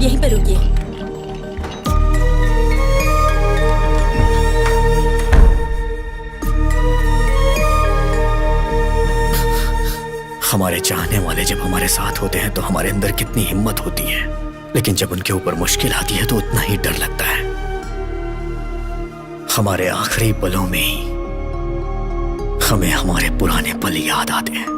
यहीं पर रुकिए। हमारे चाहने वाले जब हमारे साथ होते हैं तो हमारे अंदर कितनी हिम्मत होती है, लेकिन जब उनके ऊपर मुश्किल आती है तो उतना ही डर लगता है। हमारे आखिरी पलों में ही हमें हमारे पुराने पल याद आते हैं।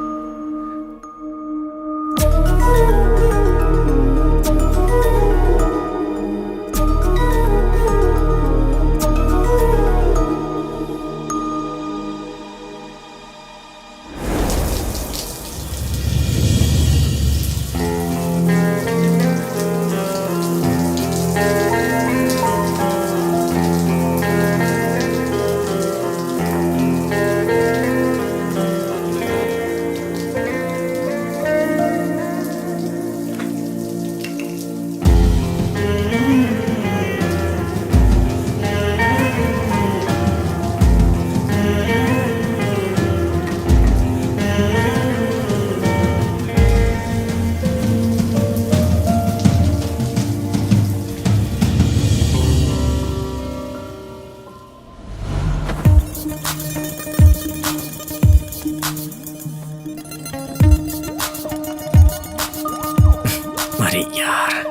अरे यार,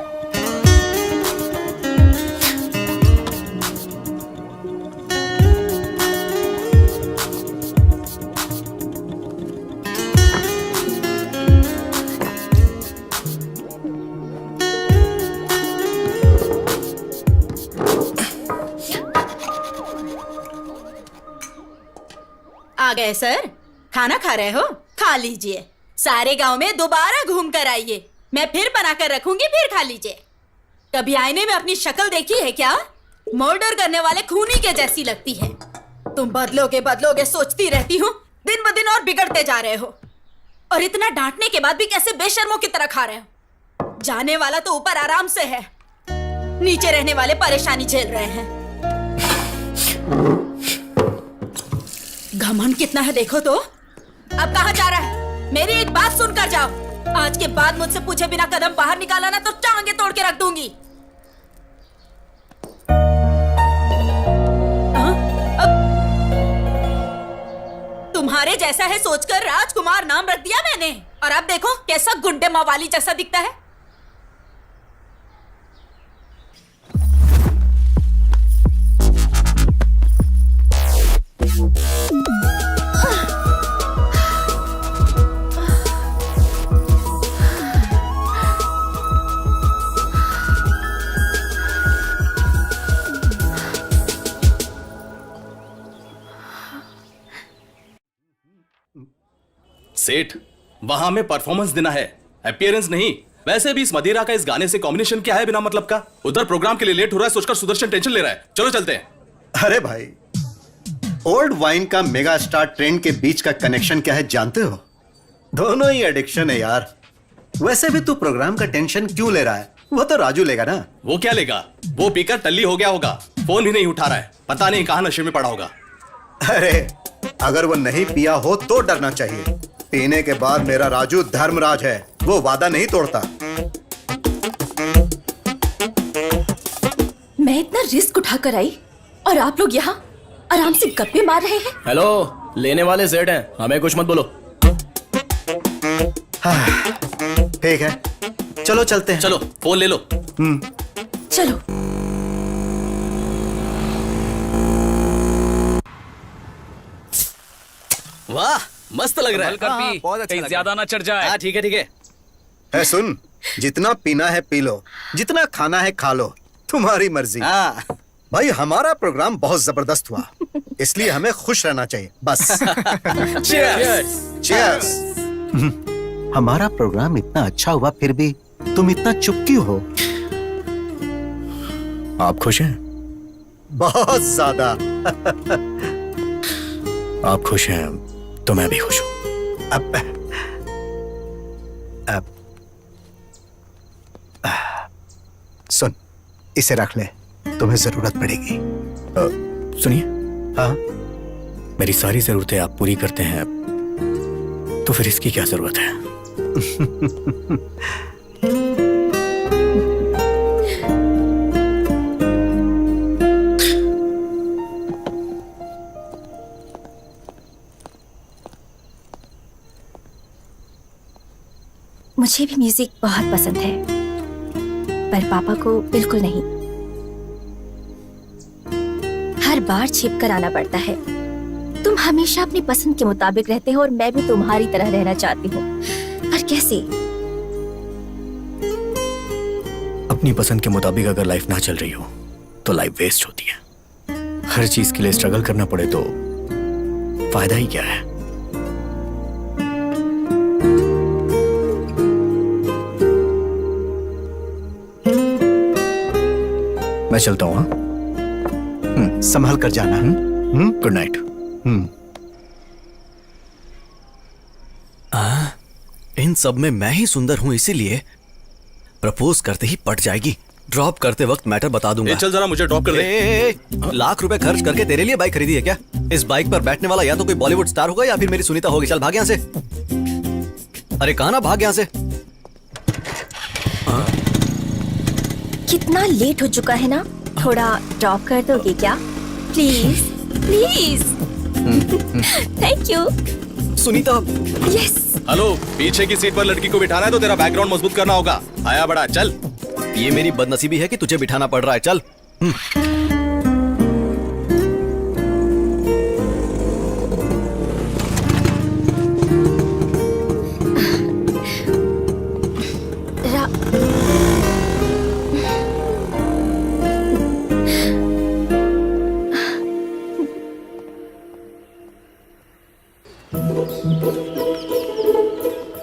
आ गए सर? खाना खा रहे हो? खा लीजिए। सारे गांव में दोबारा घूम कर आइए, मैं फिर बना कर रखूंगी, फिर खा लीजिए। कभी आईने में अपनी शक्ल देखी है क्या? मर्डर करने वाले खूनी के जैसी लगती है। तुम बदलोगे सोचती रहती हूँ, दिन ब दिन और बिगड़ते जा रहे हो। और इतना डांटने के बाद भी कैसे बेशर्मों की तरह खा रहे हो? जाने वाला तो ऊपर आराम से है, नीचे रहने वाले परेशानी झेल रहे हैं। घमंड कितना है देखो तो। अब कहाँ जा रहा है? मेरी एक बात सुनकर जाओ। आज के बाद मुझसे पूछे बिना कदम बाहर निकाला ना तो टांगे तोड़ के रख दूंगी। तुम्हारे जैसा है सोचकर राजकुमार नाम रख दिया मैंने, और अब देखो कैसा गुंडे मवाली जैसा दिखता है। सेठ, वहां में परफॉर्मेंस देना है, अपीयरेंस नहीं। वैसे भी इस मदिरा का इस गाने से कॉम्बिनेशन क्या है बिना मतलब का? उधर प्रोग्राम के लिए लेट हो रहा है सोचकर सुदर्शन टेंशन ले रहा है। चलो चलते हैं। अरे भाई, ओल्ड वाइन का मेगा स्टार ट्रेंड के बीच का कनेक्शन क्या है जानते हो? दोनों ही एडिक्शन है यार। वैसे भी तू प्रोग्राम का टेंशन क्यों ले रहा है? वो तो राजू लेगा ना। वो क्या लेगा? वो पीकर टल्ली हो गया होगा, फोन भी नहीं उठा रहा है, पता नहीं कहां नशे में पड़ा होगा। अरे अगर वो नहीं पिया हो तो डरना चाहिए। पीने के बाद मेरा राजू धर्मराज है, वो वादा नहीं तोड़ता। मैं इतना रिस्क उठाकर आई और आप लोग यहाँ आराम से गप्पे मार रहे हैं। हेलो, लेने वाले सेठ हैं, हमें कुछ मत बोलो। ठीक है, चलो चलते हैं। चलो फोन ले लो। चलो। वाह, मस्त लग रहा है। बहुत अच्छा, कहीं ज्यादा ना चढ़ जाए। हाँ ठीक है ठीक है। है सुन, जितना पीना है पी लो, जितना खाना है खा लो, तुम्हारी मर्जी। हाँ भाई हमारा प्रोग्राम बहुत जबरदस्त हुआ, इसलिए हमें खुश रहना चाहिए बस। चीयर्स। चीयर्स। हमारा प्रोग्राम इतना अच्छा हुआ फिर भी तुम इतना चुप क्यों हो? आप खुश हैं? बहुत ज्यादा। आप खुश हैं तो मैं भी खुश हूं। अब सुन, इसे रख ले, तुम्हें जरूरत पड़ेगी। सुनिए, हाँ? मेरी सारी जरूरतें आप पूरी करते हैं, तो फिर इसकी क्या जरूरत है? मुझे भी म्यूजिक बहुत पसंद है, पर पापा को बिल्कुल नहीं। हर बार छिप कर आना पड़ता है। तुम हमेशा अपनी पसंद के मुताबिक रहते हो और मैं भी तुम्हारी तरह रहना चाहती हूँ, पर कैसे? अपनी पसंद के मुताबिक अगर लाइफ ना चल रही हो तो लाइफ वेस्ट होती है। हर चीज के लिए स्ट्रगल करना पड़े तो फायदा ही क्या है। मैं चलता हूँ। हाँ, संभल कर जाना। Good night. इन सब में मैं ही सुंदर हूँ, इसीलिए प्रपोज करते ही पट जाएगी। ड्रॉप करते वक्त मैटर बता दूंगा। चल जरा मुझे ड्रॉप कर दे। लाख रुपए खर्च करके तेरे लिए बाइक खरीदी है क्या? इस बाइक पर बैठने वाला या तो कोई बॉलीवुड स्टार होगा या फिर मेरी सुनीता होगी। चल भाग यहाँ से। अरे कहा ना भाग यहाँ से। कितना लेट हो चुका है ना, थोड़ा ड्रॉप कर दोगे क्या? Please please. Thank you. Sunita. Yes. Hello, पीछे की सीट पर लड़की को बिठाना है तो तेरा बैकग्राउंड मजबूत करना होगा। आया बड़ा, चल। ये मेरी बदनसीबी है कि तुझे बिठाना पड़ रहा है। चल।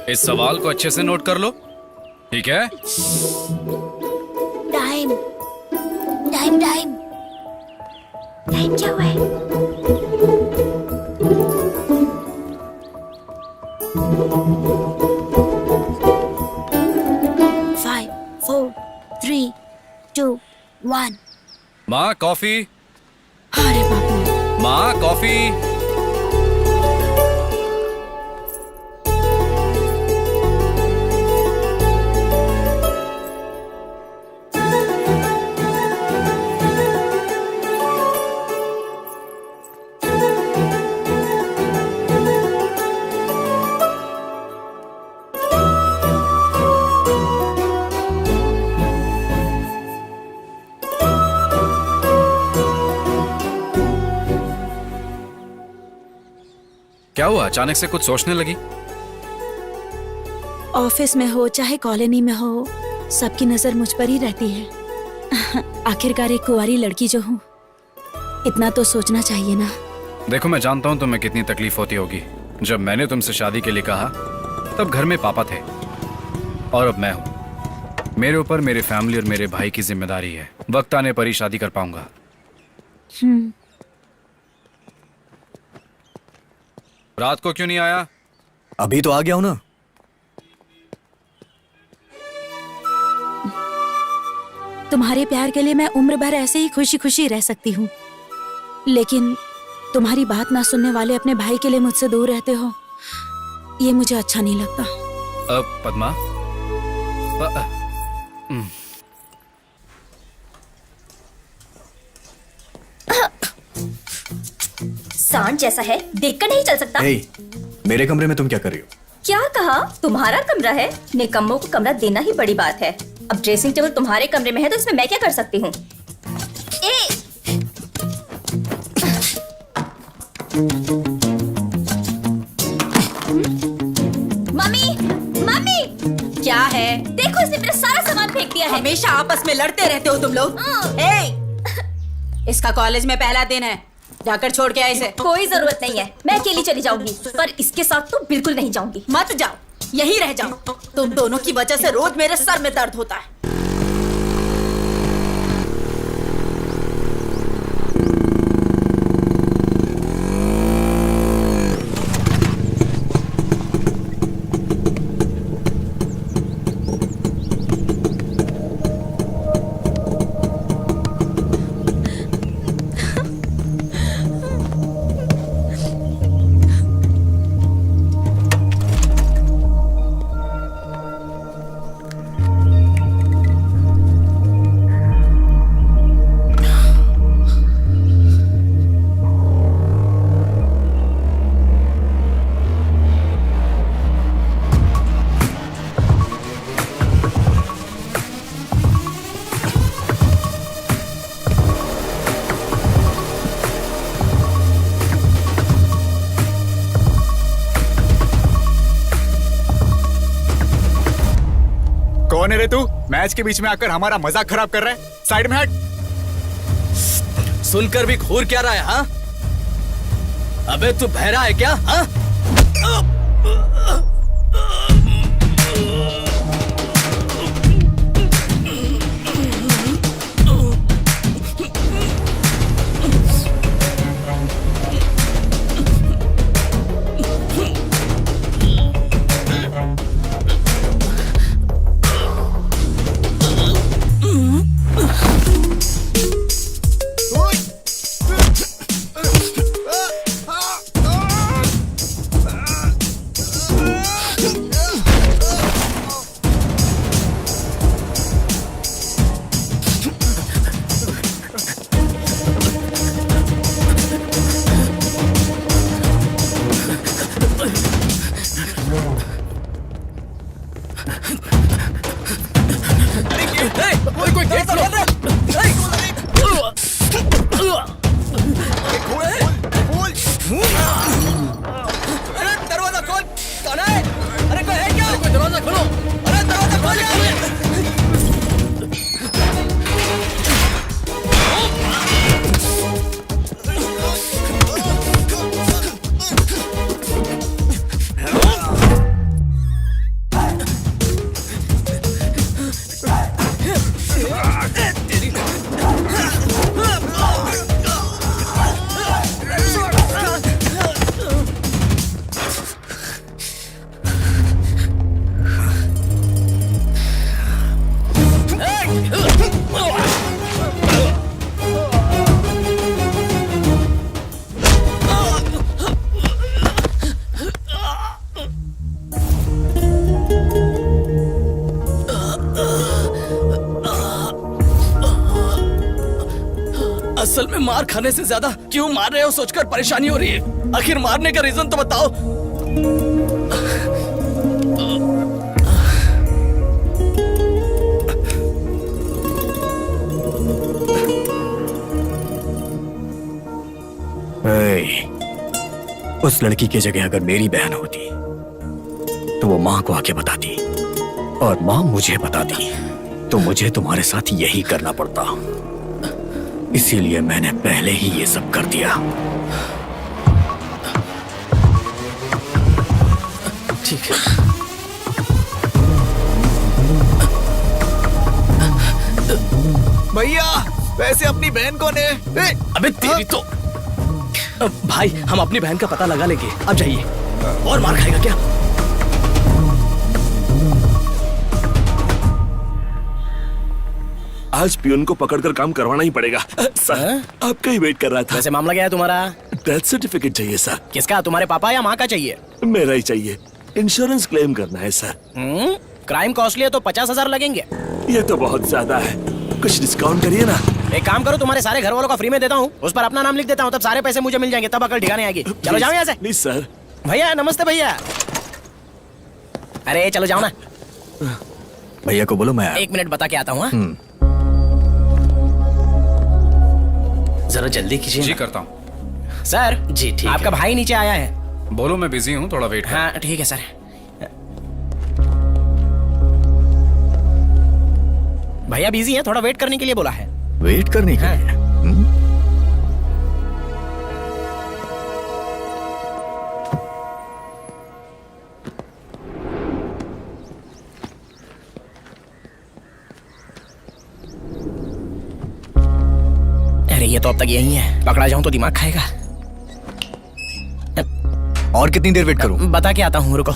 इस सवाल को अच्छे से नोट कर लो, ठीक है? टाइम टाइम टाइम टाइम क्या हुआ है? Five, four, three, two, one. माँ कॉफी। अरे बाबू, माँ कॉफी। क्या हुआ, अचानक से कुछ सोचने लगी? ऑफिस में हो चाहे कॉलोनी में हो, सबकी नजर मुझ पर ही रहती है। आखिरकार एक कुंवारी लड़की जो हूँ, इतना तो सोचना चाहिए ना। देखो, मैं जानता हूँ तुम्हें कितनी तकलीफ होती होगी। जब मैंने तुमसे शादी के लिए कहा तब घर में पापा थे और अब मैं हूँ। मेरे ऊपर मेरे फैमिली और मेरे भाई की जिम्मेदारी है। वक्त आने पर ही शादी कर पाऊंगा। रात को क्यों नहीं आया? अभी तो आ गया हूं ना। तुम्हारे प्यार के लिए मैं उम्र भर ऐसे ही खुशी खुशी रह सकती हूँ, लेकिन तुम्हारी बात ना सुनने वाले अपने भाई के लिए मुझसे दूर रहते हो, ये मुझे अच्छा नहीं लगता। पद्मा, सांड जैसा है, देखकर नहीं चल सकता। हे, मेरे कमरे में तुम क्या कर रही हो? क्या कहा? तुम्हारा कमरा है? निकम्मों को कमरा देना ही बड़ी बात है। अब ड्रेसिंग टेबल तुम्हारे कमरे में है तो इसमें मैं क्या कर सकती हूँ? मम्मी, मम्मी, क्या है? देखो इसने मेरा सारा सामान फेंक दिया है। हमेशा आपस में लड़ते रहते हो तुम लोग। इसका कॉलेज में पहला दिन है, जाकर छोड़ के आए इसे। कोई जरूरत नहीं है, मैं अकेली चली जाऊंगी, पर इसके साथ तो बिल्कुल नहीं जाऊंगी। मत जाओ, यहीं रह जाओ। तुम दोनों की वजह से रोज मेरे सर में दर्द होता है। मैच के बीच में आकर हमारा मजाक खराब कर रहा है। साइड में हट। सुनकर भी घूर क्या रहा है? हाँ, अबे तू बहरा है क्या? हाँ, असल में मार खाने से ज्यादा क्यों मार रहे हो सोचकर परेशानी हो रही है। आखिर मारने का रीजन तो बताओ। उस लड़की की जगह अगर मेरी बहन होती तो वो माँ को आके बताती, और माँ मुझे बताती तो मुझे तुम्हारे साथ यही करना पड़ता। इसीलिए मैंने पहले ही ये सब कर दिया। ठीक है। भैया वैसे अपनी बहन कौन है? अबे तेरी तो। भाई हम अपनी बहन का पता लगा लेंगे, अब जाइए। और मार खाएगा क्या? आज पियून को पकड़कर काम करवाना ही पड़ेगा। सर आपका ही वेट कर रहा था। वैसे मामला क्या है तुम्हारा? डेथ सर्टिफिकेट चाहिए सर। किसका, तुम्हारे पापा या माँ का चाहिए? मेरा ही चाहिए। इंश्योरेंस क्लेम करना है सर। क्राइम कॉस्टली है तो 50,000 लगेंगे। ये तो बहुत ज्यादा है, कुछ डिस्काउंट करिए ना। एक काम करो, तुम्हारे सारे घर वालों का फ्री में देता हूँ, उस पर अपना नाम लिख देता हूँ, तब सारे पैसे मुझे मिल जाएंगे, तब अकल ठिकाने आएगी। चलो जाओ यहाँ से। नहीं सर। भैया नमस्ते भैया। अरे चलो जाओ ना। भैया को बोलो मैं 1 मिनट बता के आता हूँ। जरा जल्दी कीजिए। जी करता हूँ सर। जी ठीक आपका है। भाई नीचे आया है। बोलो मैं बिजी हूँ, थोड़ा वेट हाँ ठीक है सर। भैया बिजी है, थोड़ा वेट करने के लिए बोला है। वेट करने के लिए। अरे ये तो अब तक यही है, पकड़ा जाऊं तो दिमाग खाएगा। और कितनी देर वेट करूं? बता के आता हूँ, रुको।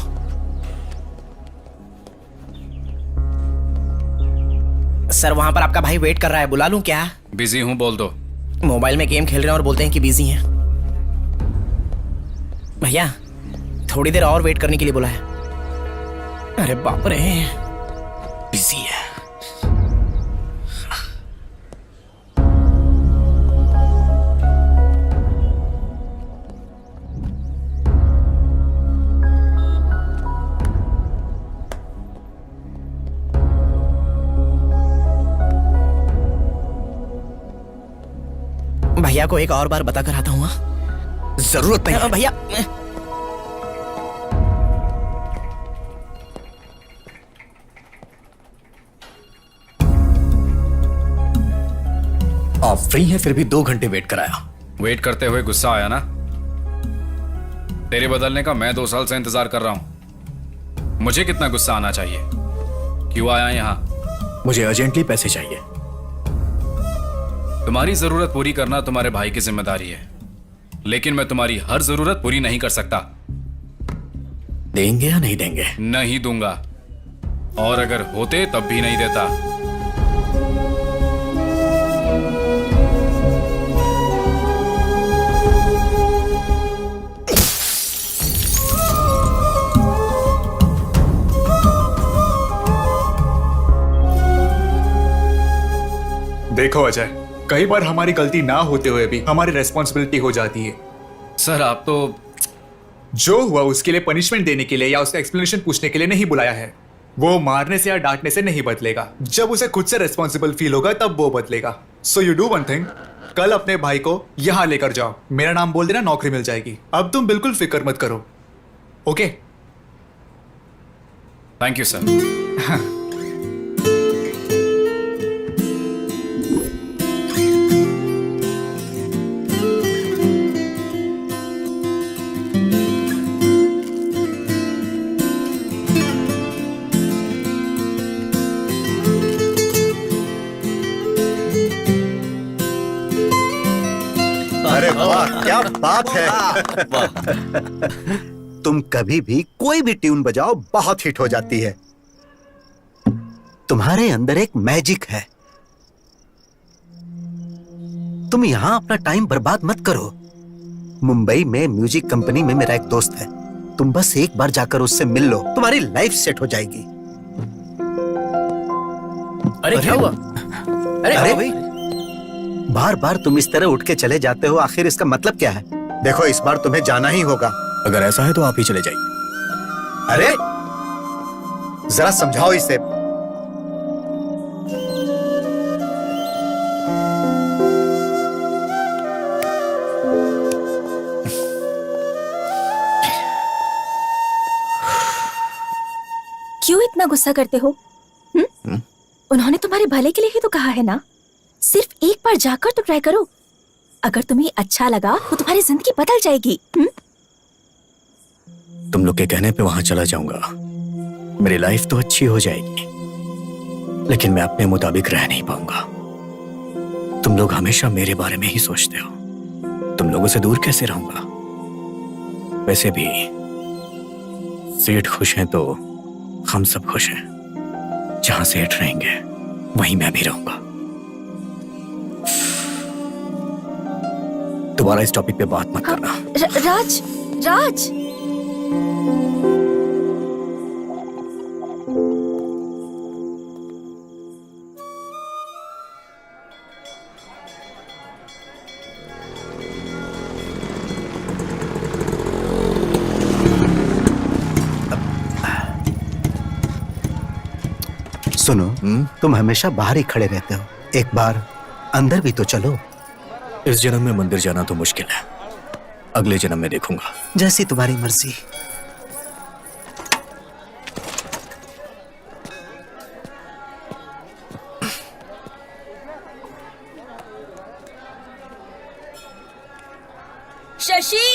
सर वहां पर आपका भाई वेट कर रहा है, बुला लूं क्या? बिजी हूँ, बोल दो। मोबाइल में गेम खेल रहे हैं और बोलते हैं कि बिजी हैं। भैया थोड़ी देर और वेट करने के लिए बोला है। अरे बाप रे, बिजी है। भैया को एक और बार बता कर आता हूँ। जरूरत नहीं है। भैया आप फ्री हैं फिर भी 2 घंटे वेट कराया। वेट करते हुए गुस्सा आया ना? तेरे बदलने का मैं 2 साल से इंतजार कर रहा हूं। मुझे कितना गुस्सा आना चाहिए? क्यों आया यहां? मुझे अर्जेंटली पैसे चाहिए। तुम्हारी जरूरत पूरी करना तुम्हारे भाई की जिम्मेदारी है, लेकिन मैं तुम्हारी हर जरूरत पूरी नहीं कर सकता। देंगे या नहीं देंगे? नहीं दूंगा, और अगर होते तब भी नहीं देता। देखो अजय, कई बार हमारी गलती ना होते हुए भी हमारी रेस्पॉन्सिबिलिटी हो जाती है। सर आप तो जो हुआ उसके लिए पनिशमेंट देने के लिए या उसका एक्सप्लेनेशन पूछने के लिए नहीं बुलाया है। वो मारने से या डांटने से नहीं बदलेगा। जब उसे खुद से रेस्पॉन्सिबल फील होगा तब वो बदलेगा। So you do one thing, कल अपने भाई को यहां लेकर जाओ, मेरा नाम बोल देना, नौकरी मिल जाएगी। अब तुम बिल्कुल फिक्र मत करो, ओके? Thank you sir. अरे वाह, क्या बात है। तुम कभी भी कोई भी ट्यून बजाओ बहुत हिट हो जाती है। तुम्हारे अंदर एक मैजिक है। तुम यहां अपना टाइम बर्बाद मत करो। मुंबई में म्यूजिक कंपनी में मेरा एक दोस्त है, तुम बस एक बार जाकर उससे मिल लो, तुम्हारी लाइफ सेट हो जाएगी। अरे क्या हुआ? अरे भाई, बार बार तुम इस तरह उठ के चले जाते हो, आखिर इसका मतलब क्या है? देखो, इस बार तुम्हें जाना ही होगा। अगर ऐसा है तो आप ही चले जाइए। अरे जरा समझाओ इसे। क्यों इतना गुस्सा करते हो? उन्होंने तुम्हारे भले के लिए ही तो कहा है ना। सिर्फ एक बार जाकर तो ट्राई करो। अगर तुम्हें अच्छा लगा तो तुम्हारी जिंदगी बदल जाएगी। तुम लोग के कहने पे वहां चला जाऊंगा, मेरी लाइफ तो अच्छी हो जाएगी, लेकिन मैं अपने मुताबिक रह नहीं पाऊंगा। तुम लोग हमेशा मेरे बारे में ही सोचते हो। तुम लोगों से दूर कैसे रहूंगा? वैसे भी सेठ खुश हैं तो हम सब खुश हैं। जहां सेठ रहेंगे वहीं मैं भी रहूंगा। दोबारा इस टॉपिक पे बात मत करना। राज, राज। सुनो, तुम हमेशा बाहर ही खड़े रहते हो, एक बार अंदर भी तो चलो। इस जन्म में मंदिर जाना तो मुश्किल है, अगले जन्म में देखूंगा। जैसी तुम्हारी मर्जी। शशि,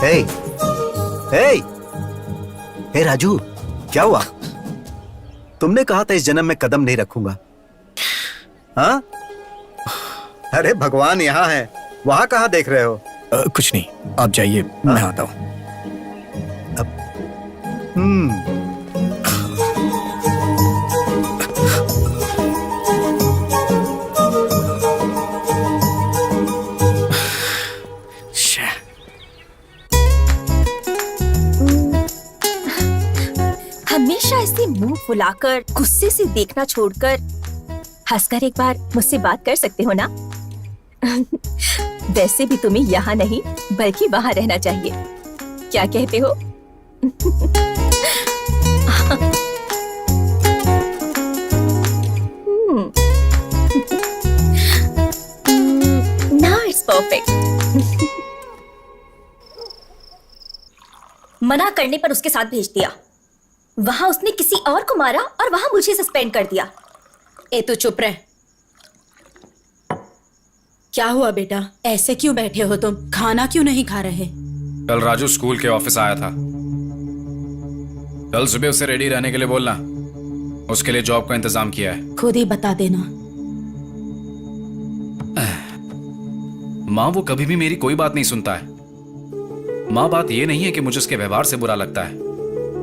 हे, हे, हे राजू, क्या हुआ? तुमने कहा था इस जन्म में कदम नहीं रखूंगा। हाँ? अरे भगवान यहाँ है, वहां कहाँ देख रहे हो? कुछ नहीं, आप जाइए, मैं आता हूँ। हमेशा ऐसे मुंह फुलाकर गुस्से से देखना छोड़कर हंसकर एक बार मुझसे बात कर सकते हो ना? वैसे भी तुम्हें यहाँ नहीं बल्कि वहाँ रहना चाहिए। क्या कहते हो? Now it's perfect. मना करने पर उसके साथ भेज दिया। वहां उसने किसी और को मारा और वहां मुझे सस्पेंड कर दिया। ए तू चुप रह। क्या हुआ बेटा, ऐसे क्यों बैठे हो तुम? खाना क्यों नहीं खा रहे? कल राजू स्कूल के ऑफिस आया था। कल सुबह उसे रेडी रहने के लिए बोलना, उसके लिए जॉब का इंतजाम किया है। खुद ही बता देना। माँ वो कभी भी मेरी कोई बात नहीं सुनता है। माँ बात ये नहीं है कि मुझे उसके व्यवहार से बुरा लगता है,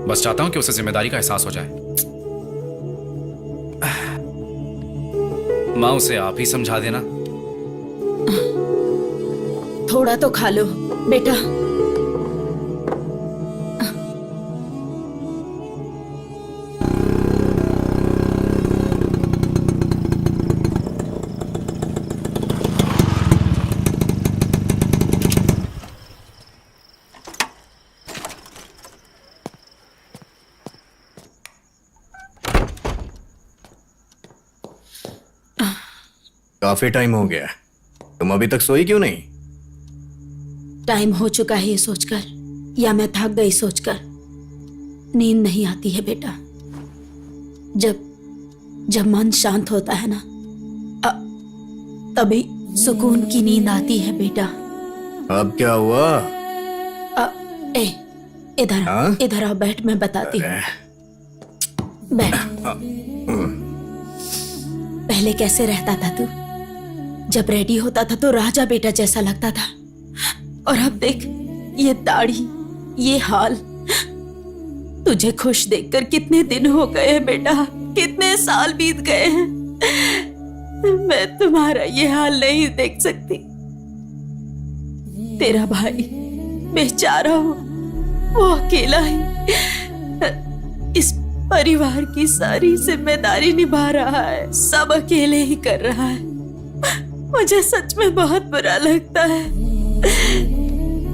बस चाहता हूं कि उसे जिम्मेदारी का एहसास हो जाए। माँ उसे आप ही समझा देना। थोड़ा तो खा लो बेटा। काफी टाइम हो गया, तुम अभी तक सोई क्यों नहीं? टाइम हो चुका है ये सोचकर, या मैं थक गई सोचकर। नींद नहीं आती है बेटा। जब मन शांत होता है ना, तभी सुकून की नींद आती है बेटा। अब क्या हुआ? इधर हाँ? इधर आओ, बैठ, मैं बताती हूँ। बैठ। पहले कैसे रहता था तू? जब रेडी होता था तो राजा बेटा जैसा लगता था, और अब देख ये दाढ़ी, ये हाल। तुझे खुश देखकर कितने दिन हो गए हैं बेटा, कितने साल बीत गए हैं। मैं तुम्हारा ये हाल नहीं देख सकती। तेरा भाई बेचारा हो, वो अकेला ही इस परिवार की सारी जिम्मेदारी निभा रहा है, सब अकेले ही कर रहा है। मुझे सच में बहुत बुरा लगता है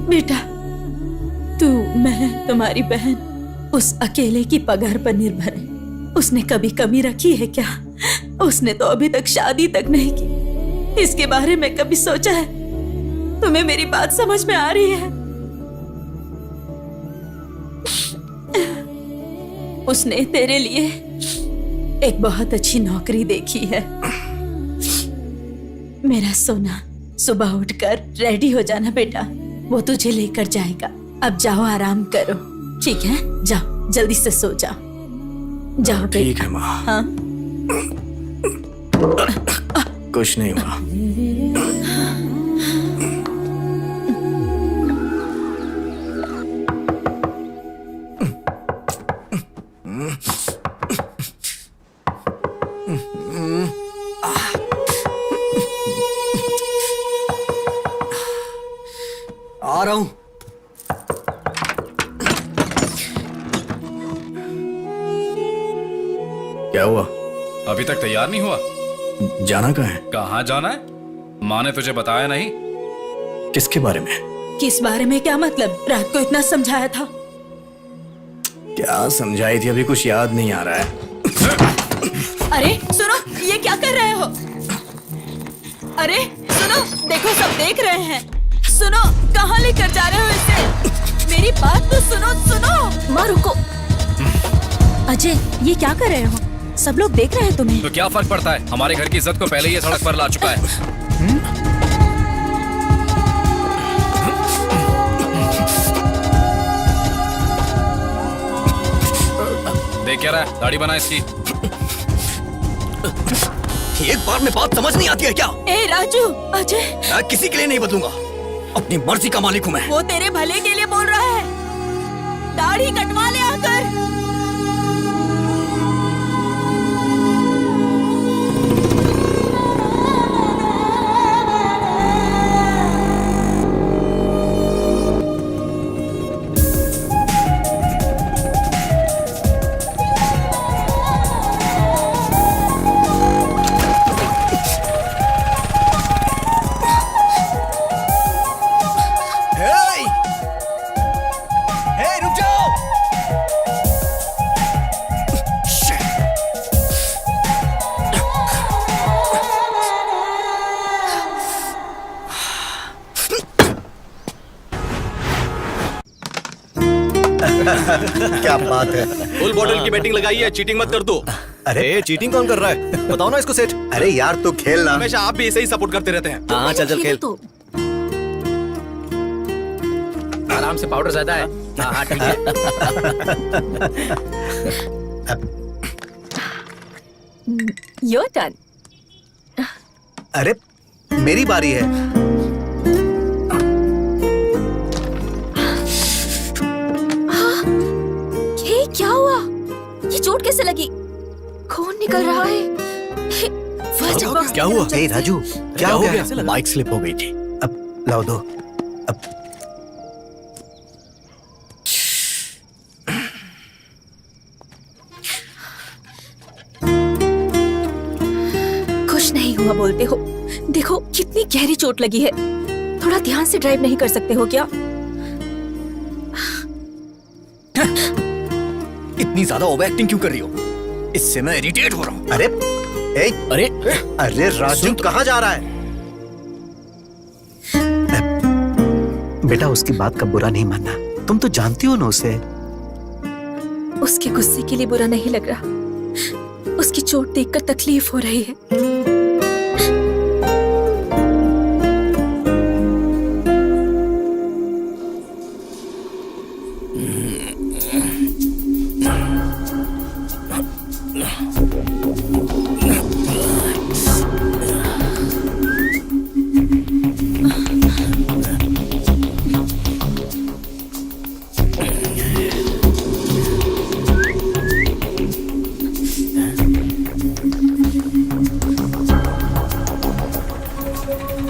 बेटा। तू, मैं, तुम्हारी बहन उस अकेले की पगार पर निर्भर है। उसने कभी कमी रखी है क्या? उसने तो अभी तक शादी तक नहीं की। इसके बारे में कभी सोचा है? तुम्हें मेरी बात समझ में आ रही है? उसने तेरे लिए एक बहुत अच्छी नौकरी देखी है। मेरा सोना, सुबह उठकर रेडी हो जाना बेटा, वो तुझे लेकर जाएगा। अब जाओ, आराम करो, ठीक है? जाओ, जल्दी से सो जाओ। जाओ ठीक है माँ। हाँ? कुछ नहीं हुआ। आ रहा हूं। क्या हुआ? अभी तक तैयार नहीं हुआ? जाना कहाँ है? कहाँ जाना है? माँ ने तुझे बताया नहीं? किसके बारे में? किस बारे में? क्या मतलब? रात को इतना समझाया था। क्या समझाई थी? अभी कुछ याद नहीं आ रहा है। अरे सुनो, ये क्या कर रहे हो? अरे सुनो, देखो सब देख रहे हैं। सुनो, कहाँ लेकर जा रहे हो इसे? मेरी बात तो सुनो। सुनो, माँ रुको। अजय, ये क्या कर रहे हो? सब लोग देख रहे हैं तुम्हें। तो क्या फर्क पड़ता है? हमारे घर की इज्जत को पहले ये सड़क पर ला चुका है। देख क्या रहा है? दाढ़ी बना इसकी। एक बार में बात समझ नहीं आती है क्या? ए राजू, अजय, मैं किसी के लिए नहीं बदलूंगा। अपनी मर्जी का मालिक हूं मैं। वो तेरे भले के लिए बोल रहा है। दाढ़ी कटवा ले आकर। रुक जाओ। क्या बात है। फुल बॉटल की बैटिंग लगाई है, चीटिंग मत कर दो। अरे चीटिंग कौन कर रहा है? बताओ ना इसको सेठ। अरे यार तू खेल ना। हमेशा आप भी ऐसे ही सपोर्ट करते रहते हैं। हाँ चल चल खेल। आराम से, पाउडर ज्यादा है। हाँ हाँ ठीक है। Your turn. अरे मेरी बारी है। ये क्या हुआ? ये चोट कैसे लगी? खून निकल रहा है। First aid box. क्या हुआ? ए राजू, क्या हो गया? बाइक स्लिप हो गई थी। अब लाओ दो। अब कुछ नहीं हुआ बोलते हो। देखो कितनी गहरी चोट लगी है। थोड़ा ध्यान से ड्राइव नहीं कर सकते हो क्या? इतनी ज्यादा ओवर एक्टिंग क्यों कर रही हो? इससे मैं इरिटेट हो रहा हूँ। अरे ए, अरे अरे राजू कहाँ जा रहा है? बेटा उसकी बात का बुरा नहीं मानना। तुम तो जानती हो ना उसे। उसके गुस्से के लिए बुरा नहीं लग रहा। उसकी चोट देखकर तकलीफ हो रही है।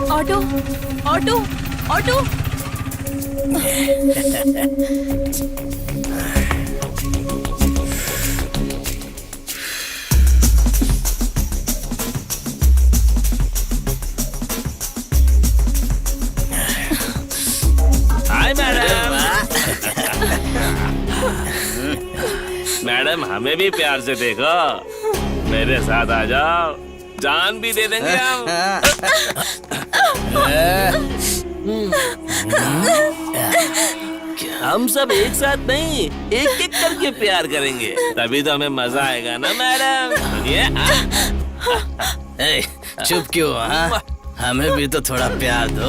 Auto, auto, auto. Hi madam. Madam हमें भी प्यार से देखो, मेरे साथ आ जाओ, जान भी दे देंगे हम। हम सब एक साथ नहीं, एक एक करके प्यार करेंगे, तभी तो हमें मजा आएगा ना मैडम। सुनिए। चुप क्यों? हाँ? हमें भी तो थोड़ा प्यार दो।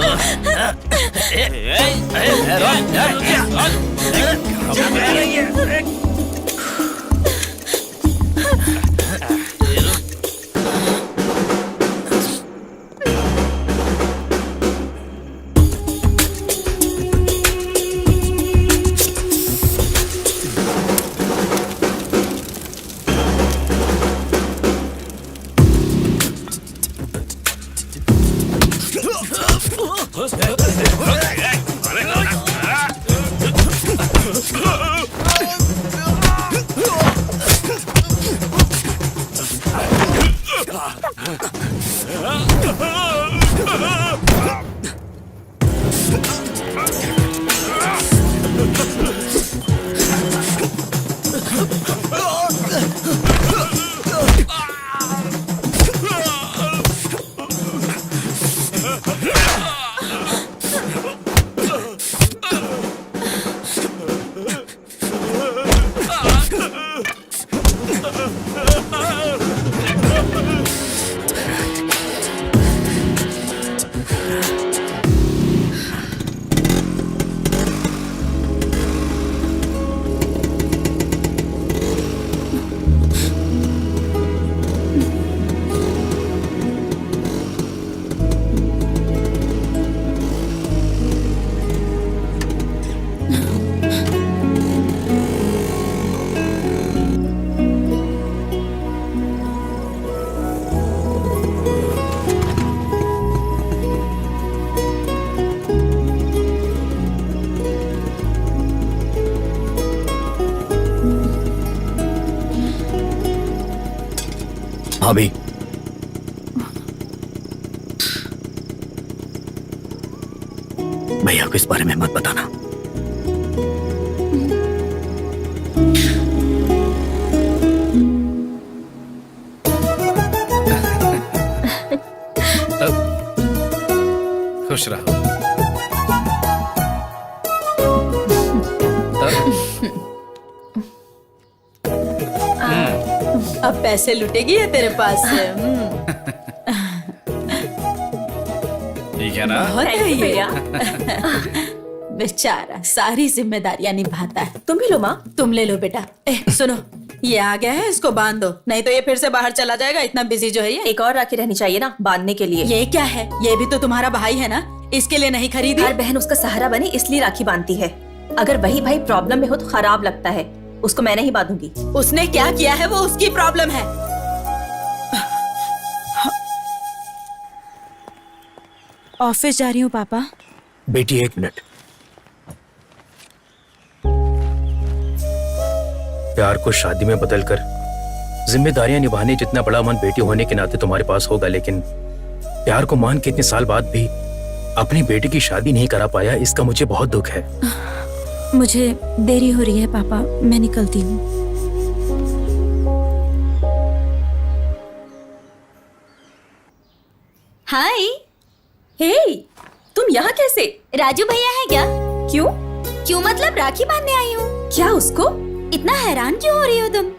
भाभी, भैया को इस बारे में मत बताना। खुश रहो। अब पैसे लुटेगी है तेरे पास से। ठीक है ना? बहुत है ये। बेचारा सारी जिम्मेदारियां निभाता है। तुम भी लो माँ। तुम ले लो बेटा। सुनो, ये आ गया है, इसको बांध दो, नहीं तो ये फिर से बाहर चला जाएगा। इतना बिजी जो है ये। एक और राखी रहनी चाहिए ना बांधने के लिए। ये क्या है? ये भी तो तुम्हारा भाई है ना, इसके लिए नहीं खरीदी? हर बहन उसका सहारा बने इसलिए राखी बांधती है। अगर वही भाई प्रॉब्लम में हो तो खराब लगता है। उसको मैं नहीं बांधूंगी। उसने क्या किया है वो उसकी प्रॉब्लम है। ऑफिस जा रही हूँ पापा। बेटी 1 मिनट। प्यार को शादी में बदलकर जिम्मेदारियां निभाने जितना बड़ा मन बेटी होने के नाते तुम्हारे पास होगा, लेकिन प्यार को मान के इतने साल बाद भी अपनी बेटी की शादी नहीं करा पाया, इसका मुझे बहुत दुख है। मुझे देरी हो रही है पापा, मैं निकलती हूँ। हाय। हे, तुम यहाँ कैसे? राजू भैया है क्या? क्यों? क्यों मतलब राखी बांधने आई हूँ। क्या उसको? इतना हैरान क्यों हो रही हो तुम?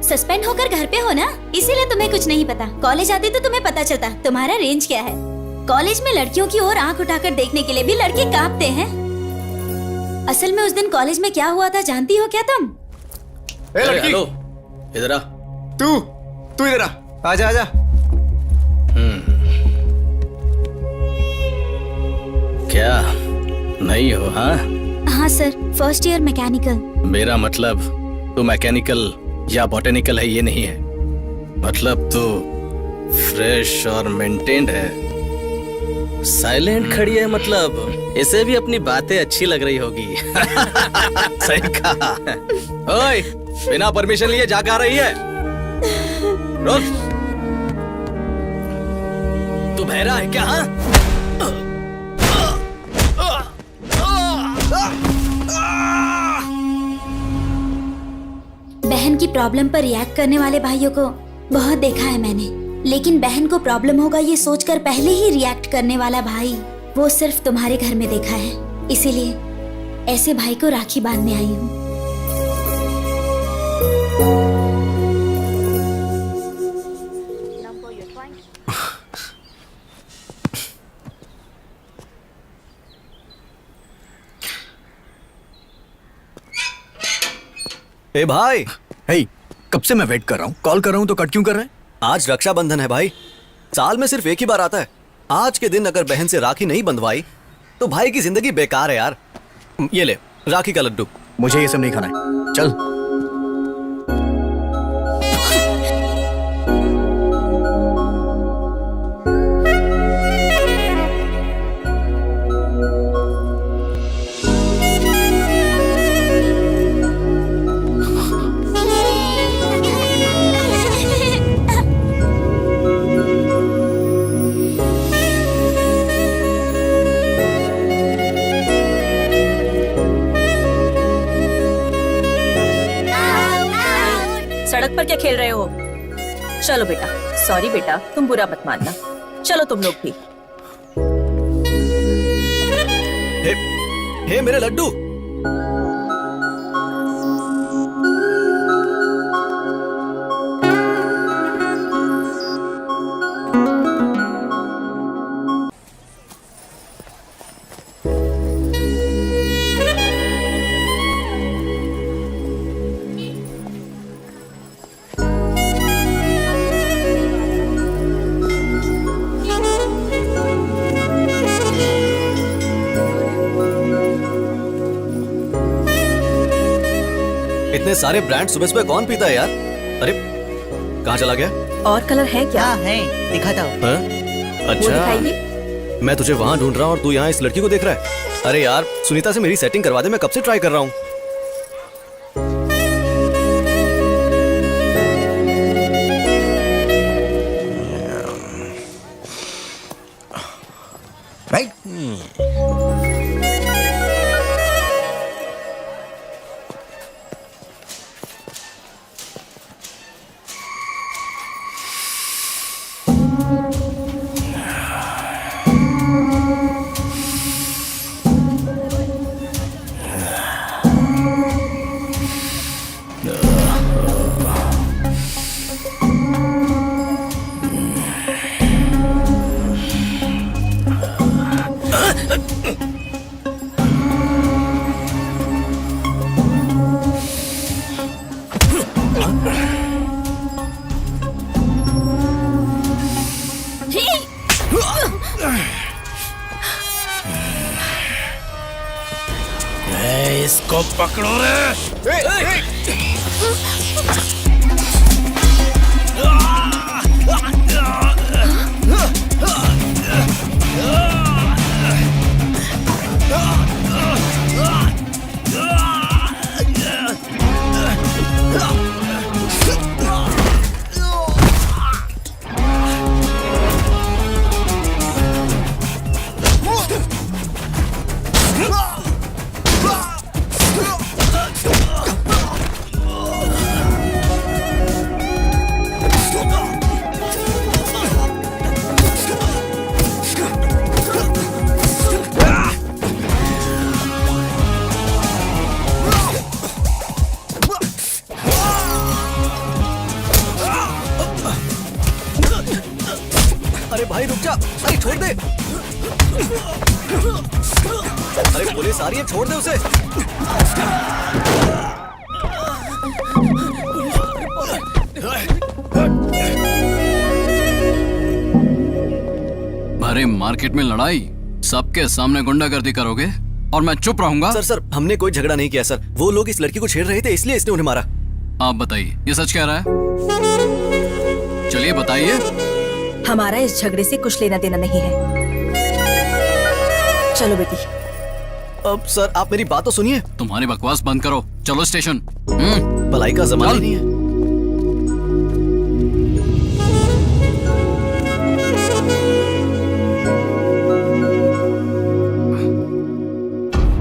सस्पेंड होकर घर पे हो ना, इसीलिए तुम्हें कुछ नहीं पता। कॉलेज आती तो तुम्हें पता चलता तुम्हारा रेंज क्या है। कॉलेज में लड़कियों की ओर आंख उठाकर देखने के लिए भी लड़के कांपते हैं। असल में उस दिन कॉलेज में क्या हुआ था जानती हो क्या तुम? ए लड़की, हेलो, इधर आ। तू इधर आ। आजा आजा। क्या नहीं हो? हाँ हाँ सर, फर्स्ट ईयर मैकेनिकल। मेरा मतलब तू मैकेनिकल या बॉटेनिकल है ये नहीं है, मतलब तू फ्रेश और मेंटेन्ड है। साइलेंट खड़ी है, मतलब इसे भी अपनी बातें अच्छी लग रही होगी। सही कहा। ओए, बिना परमिशन लिए जाकर आ रही है? रुक, तू बहरा है क्या? हाँ? बहन की प्रॉब्लम पर रिएक्ट करने वाले भाइयों को बहुत देखा है मैंने, लेकिन बहन को प्रॉब्लम होगा ये सोचकर पहले ही रिएक्ट करने वाला भाई वो सिर्फ तुम्हारे घर में देखा है। इसीलिए ऐसे भाई को राखी बांधने आई हूँ। ए भाई। हे, कब से मैं वेट कर रहा हूँ, कॉल कर रहा हूँ तो कट क्यों कर रहे हैं? आज रक्षाबंधन है भाई, साल में सिर्फ एक ही बार आता है। आज के दिन अगर बहन से राखी नहीं बंधवाई तो भाई की जिंदगी बेकार है यार। ये ले राखी का लड्डू। मुझे ये सब नहीं खाना है, चल। सड़क पर क्या खेल रहे हो? चलो बेटा। सॉरी बेटा, तुम बुरा मत मानना। चलो तुम लोग भी। हे मेरे लड्डू। इतने सारे ब्रांड सुबह सुबह कौन पीता है यार? अरे कहाँ चला गया? और कलर है क्या? है, दिखाता हूँ। हाँ? वो अच्छा, दिखाइए। मैं तुझे वहां ढूंढ रहा हूँ और तू यहाँ इस लड़की को देख रहा है। अरे यार सुनीता से मेरी सेटिंग करवा दे, मैं कब से ट्राई कर रहा हूँ। इसको पकड़ो रे। अरे भाई रुक जा, अरे छोड़ दे। अरे पुलिस आ रही है, छोड़ दे उसे। अरे मार्केट में लड़ाई, सबके सामने गुंडागर्दी करोगे और मैं चुप रहूंगा? सर हमने कोई झगड़ा नहीं किया सर। वो लोग इस लड़की को छेड़ रहे थे इसलिए इसने उन्हें मारा। आप बताइए, ये सच कह रहा है? चलिए बताइए। हमारा इस झगड़े से कुछ लेना देना नहीं है। चलो बेटी। अब सर आप मेरी बात तो सुनिए। तुम्हारी बकवास बंद करो, चलो स्टेशन। भलाई का जमाना चल। नहीं है।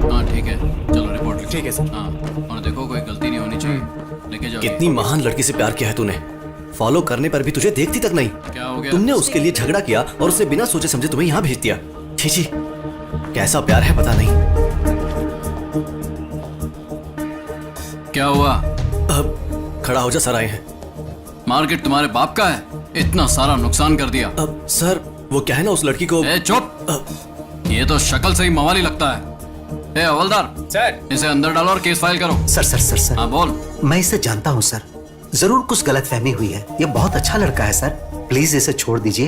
हाँ ठीक है, चलो रिपोर्ट लिखो। ठीक है सर। हाँ, और देखो कोई गलती नहीं होनी चाहिए। लेके जाओ। कितनी महान लड़की से प्यार किया है तूने, फॉलो करने पर भी तुझे देखती तक नहीं। क्या हो गया? तुमने उसके लिए झगड़ा किया और उसे बिना सोचे समझे तुम्हें यहाँ भेज दिया। छी छी, कैसा प्यार है पता नहीं। क्या हुआ? अब खड़ा हो जा, सर आए हैं। मार्केट तुम्हारे बाप का है, इतना सारा नुकसान कर दिया। अब सर वो क्या है ना, उस लड़की को। ए चुप, ये तो शक्ल से ही मवाली लगता है। ए हवलदार सर। इसे अंदर डालो और केस फाइल करो। सर हाँ बोल। मैं इसे जानता हूँ सर, जरूर कुछ गलतफहमी हुई है। ये बहुत अच्छा लड़का है सर, प्लीज इसे छोड़ दीजिए।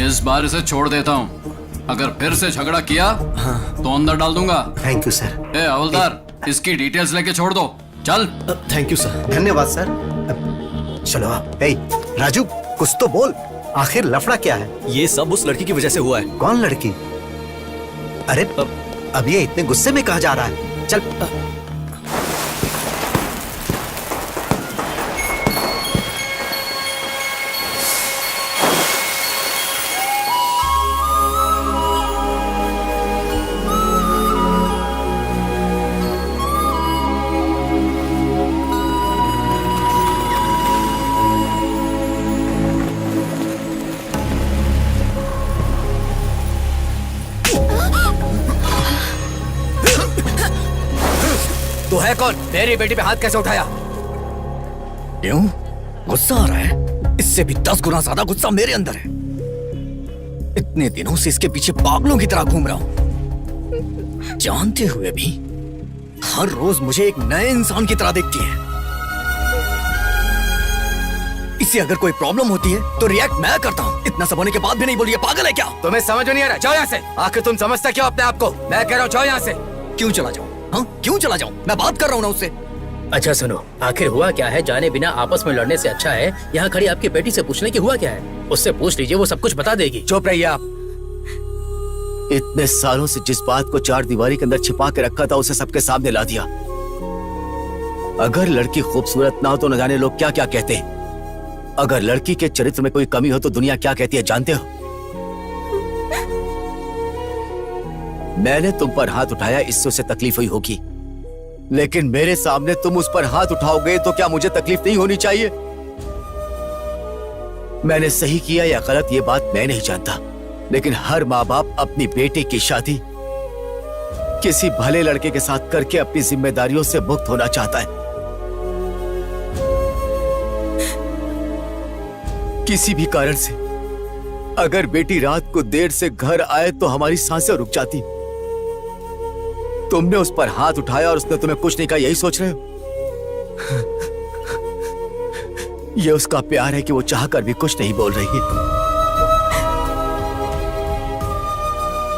इस बार इसे छोड़ देता हूँ, अगर फिर से झगड़ा किया तो अंदर डाल दूंगा। Thank you sir. ए हवलदार इसकी डिटेल्स लेके छोड़ दो, चल। Thank you sir. धन्यवाद सर। चलो आप। ए राजू, कुछ तो बोल, आखिर लफड़ा क्या है? ये सब उस लड़की की वजह से हुआ है। कौन लड़की? अरे अब ये इतने गुस्से में कहा जा रहा है? चल। तो है कौन? मेरी बेटी पे हाथ कैसे उठाया? क्यों गुस्सा आ रहा है? इससे भी 10 गुना ज्यादा गुस्सा मेरे अंदर है। इतने दिनों से इसके पीछे पागलों की तरह घूम रहा हूं, जानते हुए भी हर रोज मुझे एक नए इंसान की तरह देखती है। इसे अगर कोई प्रॉब्लम होती है तो रिएक्ट मैं करता हूँ, इतना सब होने के बाद भी नहीं बोली। ये पागल है क्या? तुम्हें समझ में नहीं आ रहा? जाओ यहाँ से। आखिर तुम समझते क्यों अपने आप को? मैं कह रहा हूँ जाओ यहाँ से। क्यों चला जाऊं? हाँ क्यों चला जाऊं? मैं बात कर रहा हूँ ना उससे। अच्छा सुनो, आखिर हुआ क्या है? जाने बिना आपस में लड़ने से अच्छा है यहाँ खड़ी आपकी बेटी से पूछने की हुआ क्या है। उससे पूछ लीजिए, वो सब कुछ बता देगी। चुप रहिए आप। इतने सालों से जिस बात को 4 दीवारी के अंदर छिपा के रखा था उसे सबके सामने ला दिया। अगर लड़की खूबसूरत ना हो तो न जाने लोग क्या क्या कहते हैं। अगर लड़की के चरित्र में कोई कमी हो तो दुनिया क्या कहती है जानते हो? मैंने तुम पर हाथ उठाया, इससे उसे तकलीफ हुई होगी, लेकिन मेरे सामने तुम उस पर हाथ उठाओगे तो क्या मुझे तकलीफ नहीं होनी चाहिए? मैंने सही किया या गलत ये बात मैं नहीं जानता, लेकिन हर माँ बाप अपनी बेटी की शादी किसी भले लड़के के साथ करके अपनी जिम्मेदारियों से मुक्त होना चाहता है। किसी भी कारण से अगर बेटी रात को देर से घर आए तो हमारी सांसें रुक जाती। तुमने उस पर हाथ उठाया और उसने तुम्हें कुछ नहीं कहा, यही सोच रहे हो? यह उसका प्यार है कि वो चाहकर भी कुछ नहीं बोल रही है।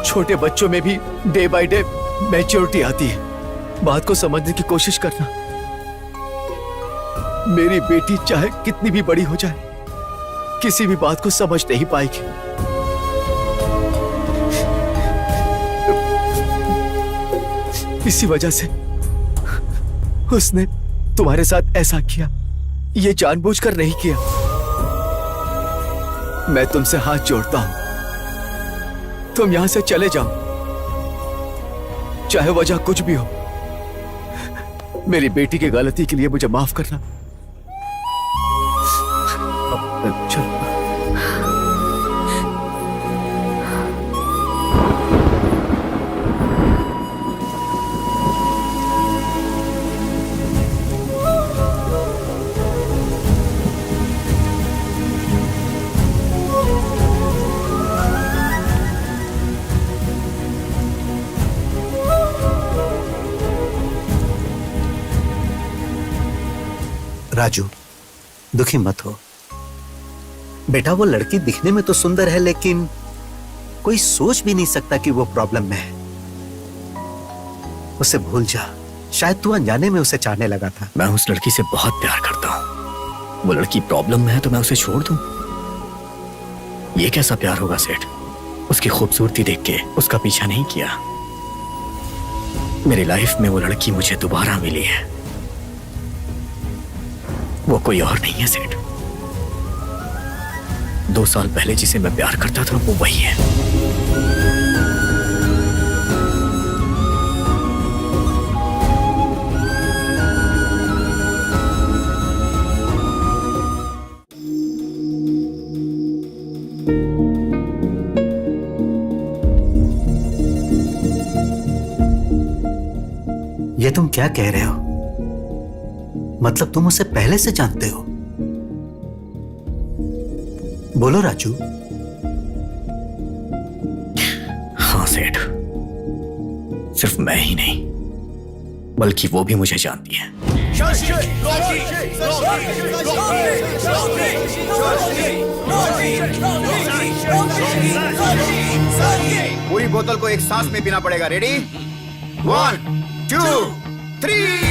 छोटे बच्चों में भी डे बाय डे मैच्योरिटी आती है। बात को समझने की कोशिश करना। मेरी बेटी चाहे कितनी भी बड़ी हो जाए, किसी भी बात को समझ नहीं पाएगी। इसी वजह से उसने तुम्हारे साथ ऐसा किया। ये जानबूझकर नहीं किया। मैं तुमसे हाथ जोड़ता हूं, तुम यहां से चले जाओ, चाहे वजह कुछ भी हो। मेरी बेटी की गलती के लिए मुझे माफ करना। चलो। राजू, दुखी मत हो बेटा। वो लड़की दिखने में तो सुंदर है, लेकिन कोई सोच भी नहीं सकता कि वो प्रॉब्लम में है। उसे भूल जा। शायद तू अनजाने में उसे चाहने लगा था। मैं उस लड़की से बहुत प्यार करता हूँ। वो लड़की प्रॉब्लम में है तो मैं उसे छोड़ दूं? ये कैसा प्यार होगा सेठ? उसकी खूबसूरती देख के उसका पीछा नहीं किया। मेरी लाइफ में वो लड़की मुझे दोबारा मिली है। वो कोई और नहीं है सेठ। 2 साल पहले जिसे मैं प्यार करता था वो वही है। ये तुम क्या कह रहे हो? मतलब तुम उसे पहले से जानते हो? बोलो राजू। हाँ सेठ, सिर्फ मैं ही नहीं बल्कि वो भी मुझे जानती है। पूरी बोतल को एक सांस में पीना पड़ेगा। रेडी? 1 2 3।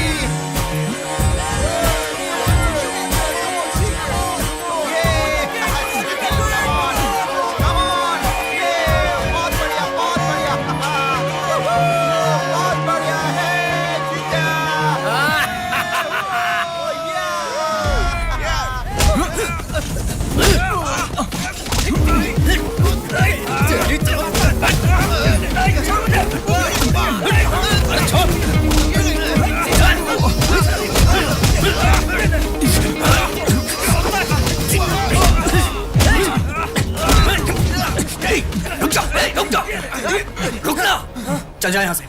चल जा यहां से,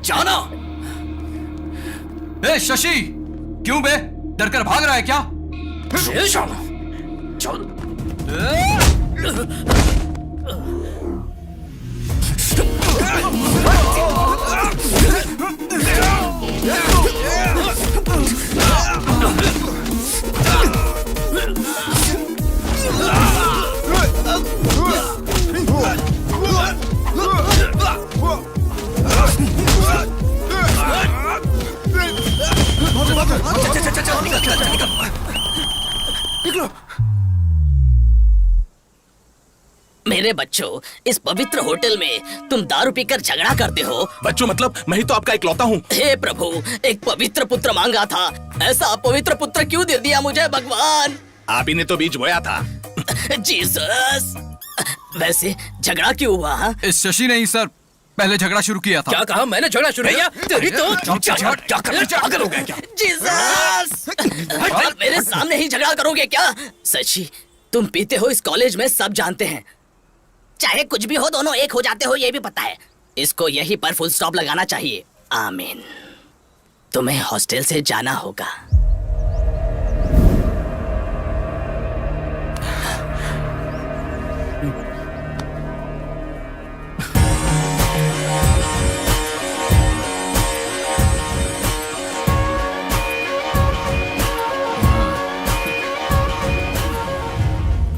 जाना। ए शशि, क्यों बे? डर कर भाग रहा है क्या? चल। मेरे बच्चों, इस पवित्र होटल में तुम दारू पीकर झगड़ा करते हो। बच्चों मतलब मैं ही तो आपका इकलौता हूँ। हे प्रभु, एक पवित्र पुत्र मांगा था, ऐसा पवित्र पुत्र क्यों दे दिया मुझे भगवान? आप ही ने तो बीज बोया था। जीसस। वैसे झगड़ा क्यों हुआ? इस शशि ने ही सर पहले झगड़ा शुरू किया था। क्या कहा? मैंने झगड़ा शुरू किया? तेरी तो पागल हो गया क्या? जीसस। मेरे सामने ही झगड़ा करोगे क्या? सच्ची, तुम पीते हो इस कॉलेज में सब जानते हैं। चाहे कुछ भी हो, दोनों एक हो जाते हो, ये भी पता है। इसको यहीं पर फुल स्टॉप लगाना चाहिए। आमीन। तुम्हें हॉस्टल से जाना होगा।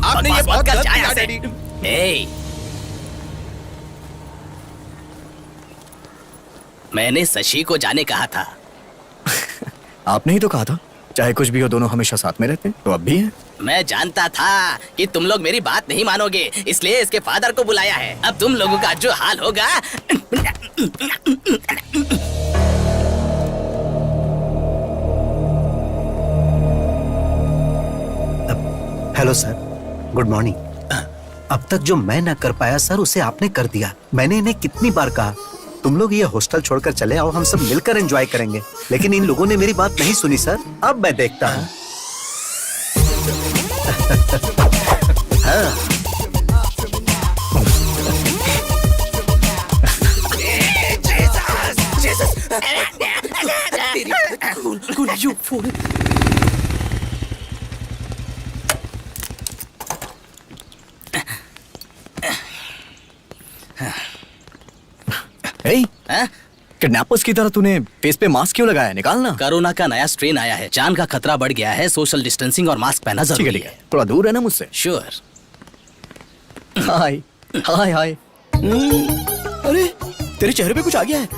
आपने ये बात कर जाया डैडी। मैंने शशि को जाने कहा था। आपने ही तो कहा था चाहे कुछ भी हो दोनों हमेशा साथ में रहते हैं, तो अब भी हैं। मैं जानता था कि तुम लोग मेरी बात नहीं मानोगे, इसलिए इसके फादर को बुलाया है। अब तुम लोगों का जो हाल होगा। Hello sir, good morning. अब तक जो मैं ना कर पाया सर, उसे आपने कर दिया। मैंने इन्हें कितनी बार कहा तुम लोग ये हॉस्टल छोड़कर चले आओ, हम सब मिलकर एंजॉय करेंगे, लेकिन इन लोगों ने मेरी बात नहीं सुनी सर। अब मैं देखता हूँ। हाँ। किडनैपर्स की तरह तूने फेस पे मास्क क्यों लगाया? निकालना। कोरोना का नया स्ट्रेन आया है, जान का खतरा बढ़ गया है, सोशल डिस्टेंसिंग और मास्क पहनना जरूरी है। थोड़ा दूर है ना मुझसे। श्योर। हाय हाय हाय। अरे तेरे चेहरे पे कुछ आ गया है,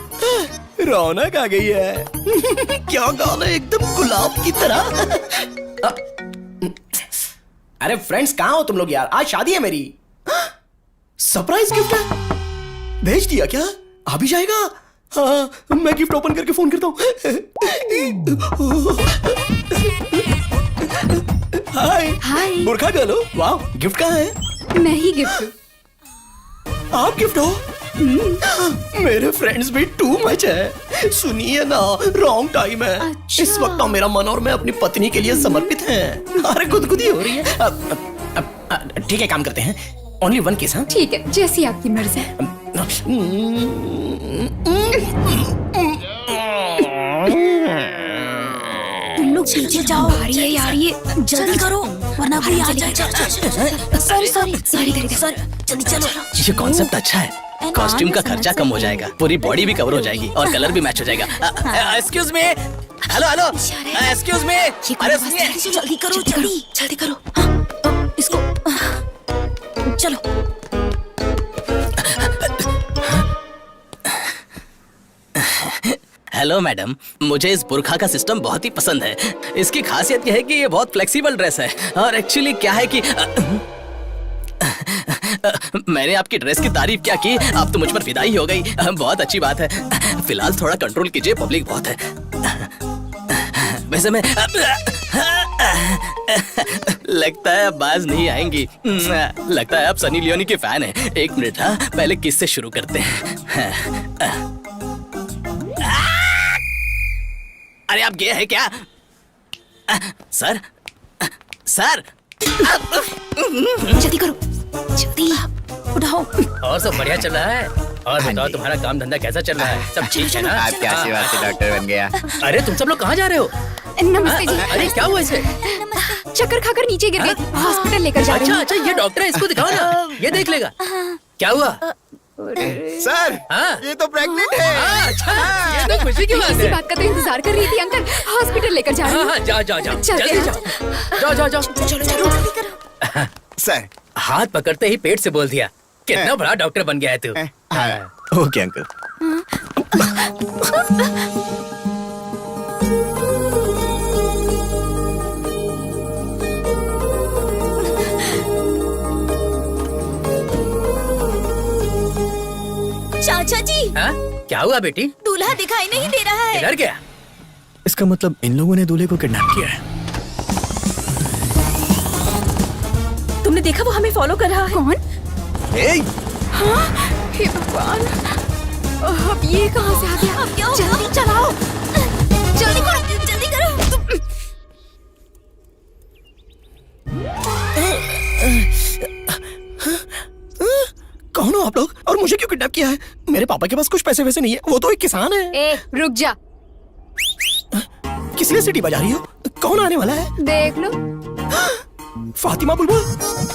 रौनक आ गई है। क्या गाल है, एकदम गुलाब की तरह। अरे फ्रेंड्स कहाँ हो तुम लोग यार? आज शादी है मेरी। सरप्राइज गिफ्ट है, भेज दिया क्या? आ भी जाएगा? हाँ, मैं गिफ्ट ओपन करके फोन करता हूँ। हाय हाय। बुरखा गर्ल हो? वाह, गिफ्ट कहाँ है? मैं ही गिफ्ट। आप गिफ्ट हो? मेरे फ्रेंड्स भी टू मच है। सुनिए ना, रॉन्ग टाइम है। अच्छा। इस वक्त तो मेरा मन और मैं अपनी पत्नी के लिए समर्पित हैं। अरे गुदगुदी हो रही है। ठीक है, काम करते हैं। Only one case. हाँ ठीक है, जैसी आपकी मर्जी है। तुम लोग पीछे जाओ। भारी है यार ये, जल्दी करो वरना कोई आ जाए। सॉरी सॉरी सॉरी सॉरी, जल्दी चलो। ये कॉन्सेप्ट अच्छा है, कॉस्ट्यूम का खर्चा कम हो जाएगा, पूरी बॉडी भी कवर हो जाएगी और कलर भी मैच हो जाएगा। Excuse me, hello hello, excuse me, अरे सुनिए, जल्दी करो, जल्दी जल्दी करो। हाँ, इसको चलो। हेलो मैडम, मुझे इस बुरखा का सिस्टम बहुत ही पसंद है। इसकी खासियत यह है कि ये बहुत फ्लेक्सिबल ड्रेस है और एक्चुअली क्या है कि मैंने आपकी ड्रेस की तारीफ क्या की, आप तो मुझ पर फिदा ही हो गई। बहुत अच्छी बात है। फिलहाल थोड़ा कंट्रोल कीजिए, पब्लिक बहुत है। वैसे मैं लगता है अब बाज नहीं आएंगी। लगता है आप सनी लियोनी के फैन हैं। एक मिनट, हाँ पहले किस से शुरू करते हैं। अरे आप गए हैं क्या? सर सर, जल्दी करो, जल्दी उठाओ। और सब बढ़िया चल रहा है? और बताओ तुम्हारा काम धंधा कैसा चल रहा है? सब ठीक है ना? आप क्या आशीर्वाद से डॉक्टर बन गया। अरे तुम सब लोग कहाँ जा रहे हो? नमस्ते जी। अरे क्या हुआ इसे? चक्कर खाकर नीचे गिर गई थी, हॉस्पिटल लेकर जा रही अच्छा हूँ। अच्छा, ये डॉक्टर है, इसको दिखाओ ना, ये देख लेगा। क्या हुआ? सर, हाँ? ये तो प्रेग्नेंट है। अच्छा, ये तो खुशी की बात इसी है। बात का तो इंतजार कर रही थी अंकल। हॉस्पिटल लेकर जा रही हाँ हूँ। हाँ, जाओ जाओ जाओ, चलते जल्दी हैं। जाओ जाओ जाओ। चलो चलो जल्दी करो। सर, हाथ पकड़ते ही पेट से बोल दिया, कितना बड़ा डॉक्टर बन गया है तू। Okay uncle. चाचा जी, हाँ? क्या हुआ बेटी? दूल्हा दिखाई नहीं दे रहा है। किधर गया? इसका मतलब इन लोगों ने दूल्हे को किडनैप किया है। तुमने देखा वो हमें फॉलो कर रहा है? कौन? हाँ? हे भगवान, अब ये कहाँ से आ गया? अब क्या होगा? जल्दी चलाओ, जल्दी करो, जल्दी करो। कौन हो आप लोग और मुझे क्यों किडनैप किया है? मेरे पापा के पास कुछ पैसे वैसे नहीं है, वो तो एक किसान है। ए रुक जा, किस लिए सीटी बजा रही हो? कौन आने वाला है? देख लो। फातिमा बुलबुल,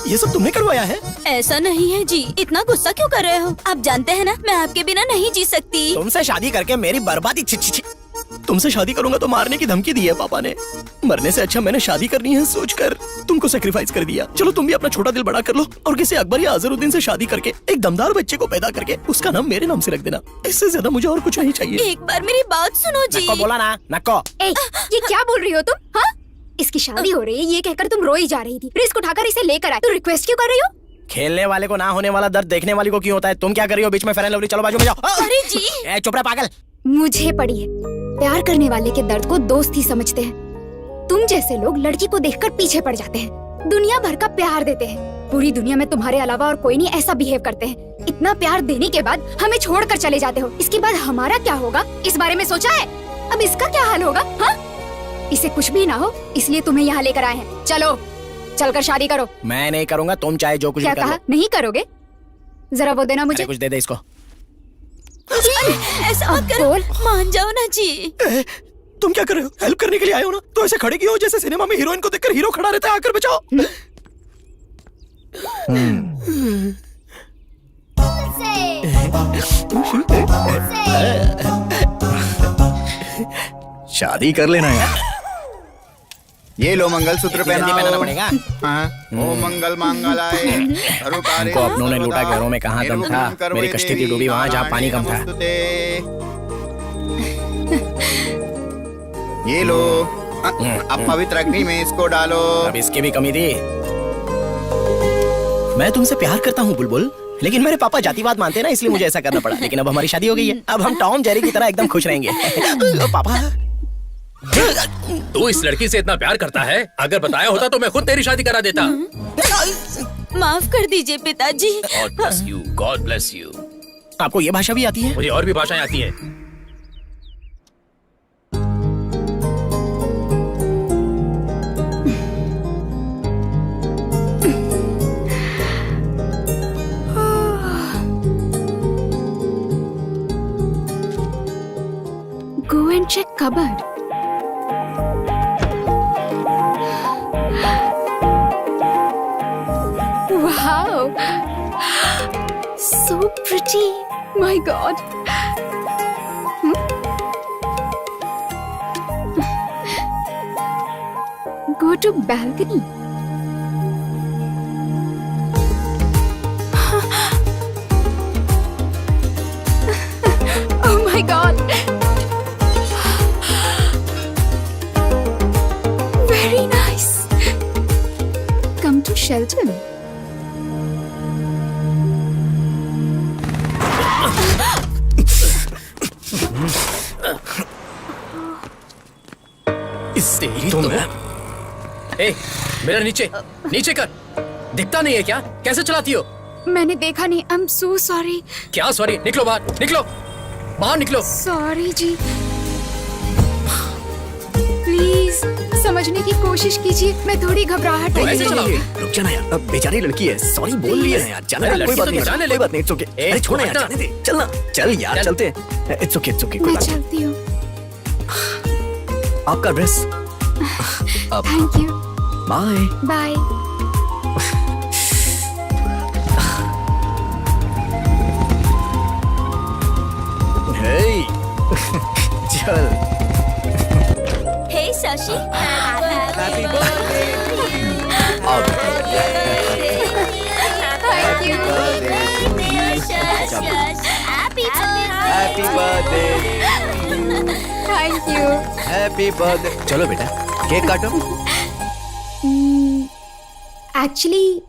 ये सब तुमने करवाया है? ऐसा नहीं है जी, इतना गुस्सा क्यों कर रहे हो? आप जानते हैं ना मैं आपके बिना नहीं जी सकती। तुमसे शादी करके मेरी बर्बादी छी छी छी। तुमसे शादी करूंगा तो मारने की धमकी दी है पापा ने। मरने से अच्छा मैंने शादी करनी है सोचकर तुमको सेक्रीफाइस कर दिया। चलो तुम भी अपना छोटा दिल बड़ा कर लो और किसी अकबर या अजहरुद्दीन से शादी करके एक दमदार बच्चे को पैदा करके उसका नाम मेरे नाम से रख देना। इससे ज्यादा मुझे और कुछ नहीं चाहिए। एक बार मेरी बात सुनो जी। नक्को बोला ना, नक्को। ये क्या बोल रही हो तुम? हाँ, इसकी शादी हो रही है ये कहकर तुम रोई जा रही थी, रिस्क उठाकर इसे लेकर आए। तो रिक्वेस्ट क्यों कर रही हो? खेलने वाले को ना होने वाला दर्द देखने वाली को क्यों होता है? तुम क्या कर रही हो बीच में? फेयर एंड लवली, चलो बाजू में जाओ। अरे जी, चुप रहा पागल। मुझे पड़ी है, प्यार करने वाले के दर्द को दोस्त ही समझते हैं। तुम जैसे लोग लड़की को देखकर पीछे पड़ जाते हैं, दुनिया भर का प्यार देते हैं। पूरी दुनिया में तुम्हारे अलावा और कोई नहीं ऐसा बिहेव करते हैं। इतना प्यार देने के बाद हमें छोड़कर चले जाते हो। इसके बाद हमारा क्या होगा इस बारे में सोचा है? अब इसका क्या हाल होगा? हाँ, इसे कुछ भी ना हो इसलिए तुम्हें यहाँ लेकर आए हैं। चलो चलकर शादी करो। मैं नहीं करूंगा, तुम चाहे जो कुछ क्या भी कर कहा? लो। नहीं करोगे? जरा वो देना मुझे। कुछ दे दे इसको। ऐसा मत करो, मान जाओ ना जी। तुम क्या कर रहे हो? हेल्प करने के लिए आए हो ना, तो ऐसे खड़े क्यों हो जैसे सिनेमा में हीरोइन को देखकर हीरो खड़ा रहता है, आकर बचाओ। शादी कर लेना यार। ये लो मंगलसूत्र पहनाना पड़ेगा। ओ मंगल मांगलाय हमको अपनों ने लूटा, घरों में कहाँ दम था। मेरी कश्ती थी डूबी वहाँ जहाँ पानी कम था। ये लो, अब पवित्र अग्नि में इसको डालो। अब इसकी भी कमी थी। मैं तुमसे प्यार करता हूँ बुलबुल, लेकिन मेरे पापा जातिवाद मानते हैं ना, इसलिए मुझे ऐसा करना पड़ा। लेकिन अब हमारी शादी हो गई है, अब हम टॉम जेरी की तरह एकदम खुश रहेंगे। पापा, तू इस लड़की से इतना प्यार करता है, अगर बताया होता तो मैं खुद तेरी शादी करा देता। माफ कर दीजिए पिताजी। God bless you, God bless you। आपको ये भाषा भी आती है? मुझे और भी भाषाएं आती हैं। Go and check cupboard. Wow, so pretty. My God. Go to balcony. Oh my God. Very nice. Come to Shelton. तुम ए, मेरा नीचे नीचे कर। दिखता नहीं है क्या? कैसे चलाती हो? मैंने देखा नहीं। I'm so sorry. क्या सॉरी? निकलो बाहर, निकलो बाहर, निकलो। Sorry ji. Please समझने की कोशिश कीजिए, मैं थोड़ी घबराहट तो रही ऐसे हूँ। चलाओगे? रुक जाना यार, अब बेचारी लड़की है, सॉरी बोल लिया है यार। जाने दे, कोई बात नहीं, जाने ले। कोई बात नहीं, इट्स ओके। अरे छोड़ यार, जाने दे, चलना, चल यार, चलते हैं। इट्स ओके, कोई मैं बात नहीं। चलती हूँ। आपका dress. Thank you. Bye. Bye. Hey चल। Hey Shashi. Thank you. Happy birthday, Thank you. Happy birthday. चलो बेटा, केक काटो। एक्चुअली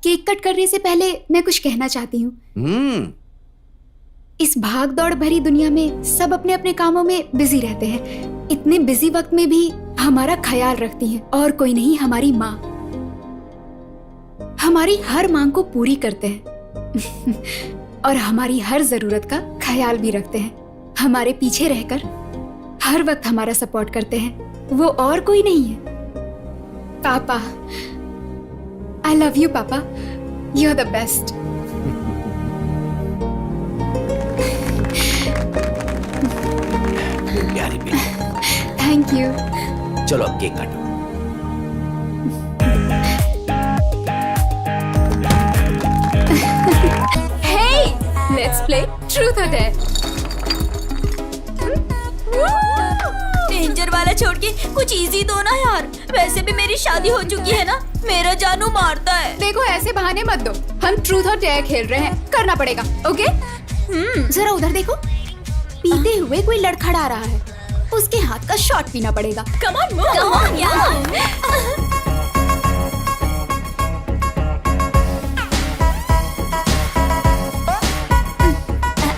केक कट करने से पहले मैं कुछ कहना चाहती हूँ। इस भाग दौड़ भरी दुनिया में सब अपने अपने कामों में बिजी रहते हैं। इतने बिजी वक्त में भी हमारा ख्याल रखती हैं, और कोई नहीं, हमारी माँ। हमारी हर मांग को पूरी करते हैं और हमारी हर जरूरत का ख्याल भी रखते हैं। हमारे पीछे रहकर हर वक्त हमारा सपोर्ट करते हैं। वो और कोई नहीं है, पापा। आई लव यू पापा, यू आर द बेस्ट। प्यारी बेटी, थैंक यू। चलो अब केक काटो। Hey, let's play Truth or Dare. वाला छोड़ के कुछ इजी दो ना यार। वैसे भी मेरी शादी हो चुकी है ना, मेरा जानू मारता है। देखो ऐसे बहाने मत दो, हम ट्रूथ और डेयर खेल रहे हैं, करना पड़ेगा। ओके जरा उधर देखो, पीते हुए कोई लड़खड़ा रहा है, उसके हाथ का शॉट पीना पड़ेगा। Come on move, come on यार।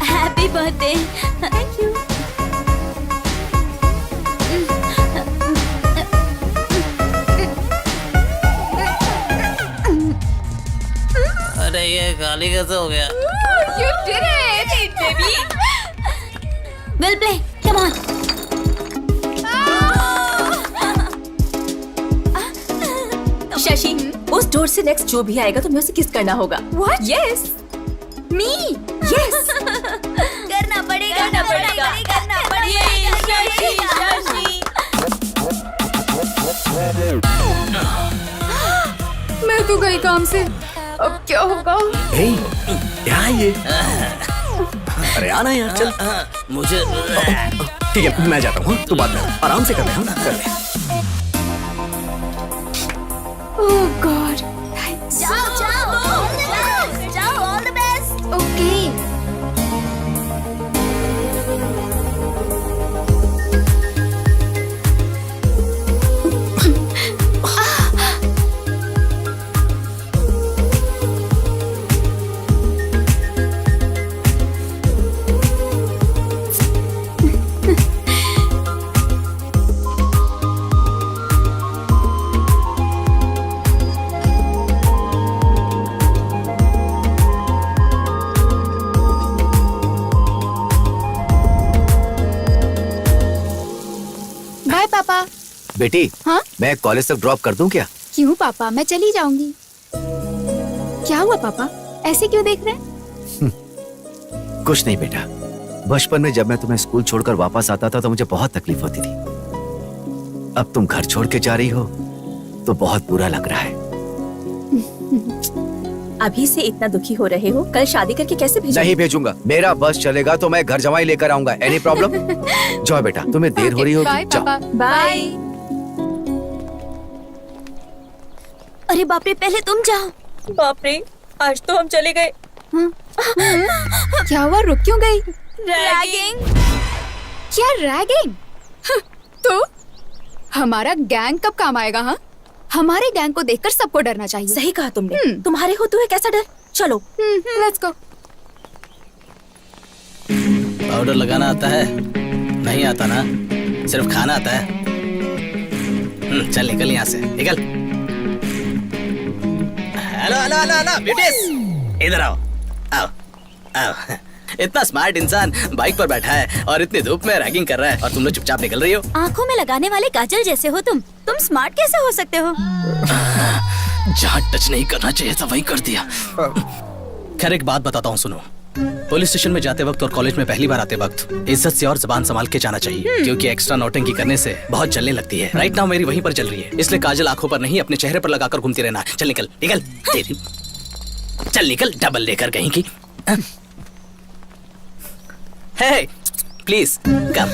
Happy birthday. Thank you. अरे ये गाली कैसे हो गया? You did it, baby. We'll play. Come on. Shashi, उस डोर से नेक्स्ट जो भी आएगा तुम्हें उसे किस करना होगा। What? Yes. Me. Yes. करना पड़ेगा, करना पड़ेगा, करना मैं तो गई काम से, अब क्या होगा? ए, क्या है ये? अरे आना यार, चल। मुझे ठीक है, मैं जाता हूँ। तू बात कर, आराम से कर ले। हाँ, कर ले। Oh God. जाओ जाओ जाओ, all the best. Okay. Bye पापा। बेटी, हाँ? मैं कॉलेज तक ड्रॉप कर दूं क्या? क्यों पापा, मैं चली जाऊंगी। क्या हुआ पापा, ऐसे क्यों देख रहे हैं? कुछ नहीं बेटा, बचपन में जब मैं तुम्हें स्कूल छोड़कर वापस आता था तो मुझे बहुत तकलीफ होती थी। अब तुम घर छोड़ के जा रही हो तो बहुत बुरा लग रहा है। अभी से इतना दुखी हो रहे हो, कल शादी करके कैसे भेजोगे? नहीं भेजूंगा, मेरा बस चलेगा तो मैं घर जमाई लेकर आऊंगा। Any problem? जाओ बेटा, तुम्हें देर हो रही होगी। बाय जाओ। पापा। बाय। अरे बाप रे, पहले तुम जाओ। बाप रे, आज तो हम चले गए। क्या हुआ, रुक क्यों गई? रैगिंग। क्या रैगिंग? तो हमारा गैंग कब काम आएगा? हाँ, हमारे गैंग को देखकर सबको डरना चाहिए। सही कहा तुमने। तुम्हारे होते हुए कैसा डर? चलो। Let's go. पाउडर लगाना आता है? नहीं आता ना, सिर्फ खाना आता है। चल निकल यहाँ से, निकल। Hello hello hello hello beauties, इधर आओ आओ आओ। इतना स्मार्ट इंसान बाइक पर बैठा है और इतनी धूप में रैगिंग कर रहा है और तुम लोग चुपचाप निकल रही हो। आंखों में लगाने वाले काजल जैसे हो तुम स्मार्ट कैसे हो सकते हो? जहाँ टच नहीं करना चाहिए था वही कर दिया। खैर एक बात बताता हूँ, सुनो। पुलिस स्टेशन में जाते वक्त और कॉलेज में पहली बार आते वक्त इज्जत से और जुबान संभाल के जाना चाहिए, क्योंकि एक्स्ट्रा नौटंकी करने से बहुत जलने लगती है। राइट नाउ मेरी वहीं पर जल रही है, इसलिए काजल आंखों पर नहीं अपने चेहरे पर लगाकर घूमती रहना। चल निकल निकल, तेरी चल निकल, डबल लेकर कहीं की। हे प्लीज कम।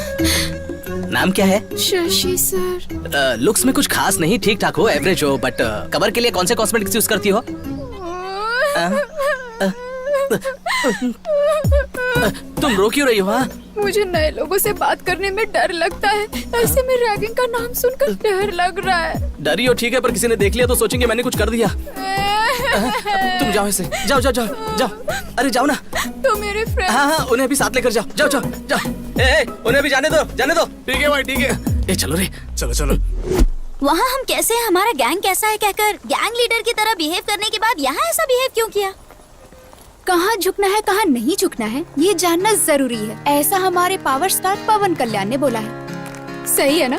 नाम क्या है? शशि सर। लुक्स में कुछ खास नहीं, ठीक ठाक हो, एवरेज हो, बट कवर के लिए कौन से कॉस्मेटिक्स यूज करती हो? तुम रो क्यों रही हो? हाँ, मुझे नए लोगों से बात करने में डर लगता है, ऐसे में रैगिंग का नाम सुनकर डर लग रहा है। डरी हो ठीक है, पर किसी ने देख लिया तो सोचेंगे मैंने कुछ कर दिया। तुम जाओ ऐसे, जाओ जाओ जाओ जाओ। अरे जाओ ना। तो मेरे फ्रेंड। हाँ हाँ, उन्हें भी साथ लेकर जाओ, जाओ जाओ जाओ। ए, उन्हें भी जाने दो, जाने दो। ठीक है भाई, ठीक है। ए चलो रे, चलो चलो। वहाँ हम कैसे, हमारा गैंग कैसा है कहकर गैंग लीडर की तरह बिहेव करने के बाद यहाँ ऐसा बिहेव क्यों किया? कहाँ झुकना है कहाँ नहीं झुकना है ये जानना जरूरी है, ऐसा हमारे पावर स्टार पवन कल्याण ने बोला है। सही है ना?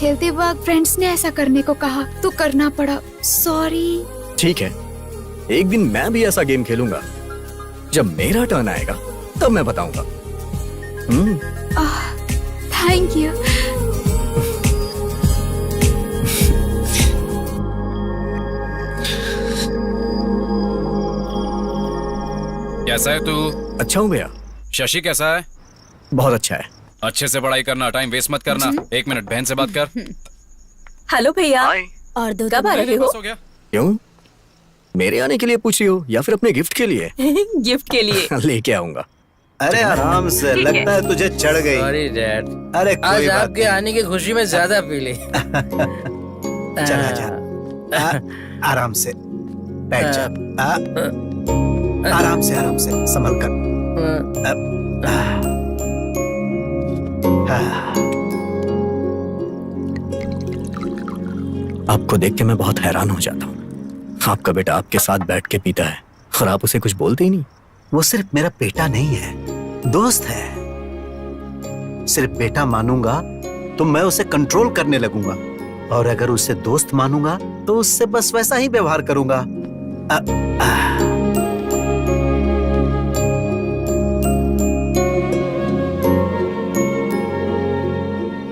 खेलते वक्त फ्रेंड्स ने ऐसा करने को कहा तो करना पड़ा, सॉरी। ठीक है, एक दिन मैं भी ऐसा गेम खेलूंगा। जब मेरा टर्न आएगा तब मैं बताऊंगा। Thank you. कैसा है तू? अच्छा हूँ भैया। शशि कैसा है? बहुत अच्छा है। अच्छे से पढ़ाई करना, टाइम वेस्ट मत करना। 1 मिनट बहन से बात कर। हेलो भैया, और दो कब आ रहे हो? बस हो गया। क्यों? मेरे आने के लिए पूछ रही हो या फिर अपने गिफ्ट के लिए? गिफ्ट के लिए। लेके आऊंगा। अरे आराम से, लगता है तुझे चढ़ गई। सॉरी डैड, अरे आज कोई बात आपके आने की खुशी में ज्यादा पी ली। नहीं। चला जा। आराम से बैठ जा। आराम से संभल कर। आपको देख के मैं बहुत हैरान हो जाता हूँ। आपका बेटा आपके साथ बैठ के पीता है और आप उसे कुछ बोलते ही नहीं। वो सिर्फ मेरा बेटा नहीं है, दोस्त है। सिर्फ बेटा मानूंगा तो मैं उसे कंट्रोल करने लगूंगा, और अगर उसे दोस्त मानूंगा तो उससे बस वैसा ही व्यवहार करूंगा।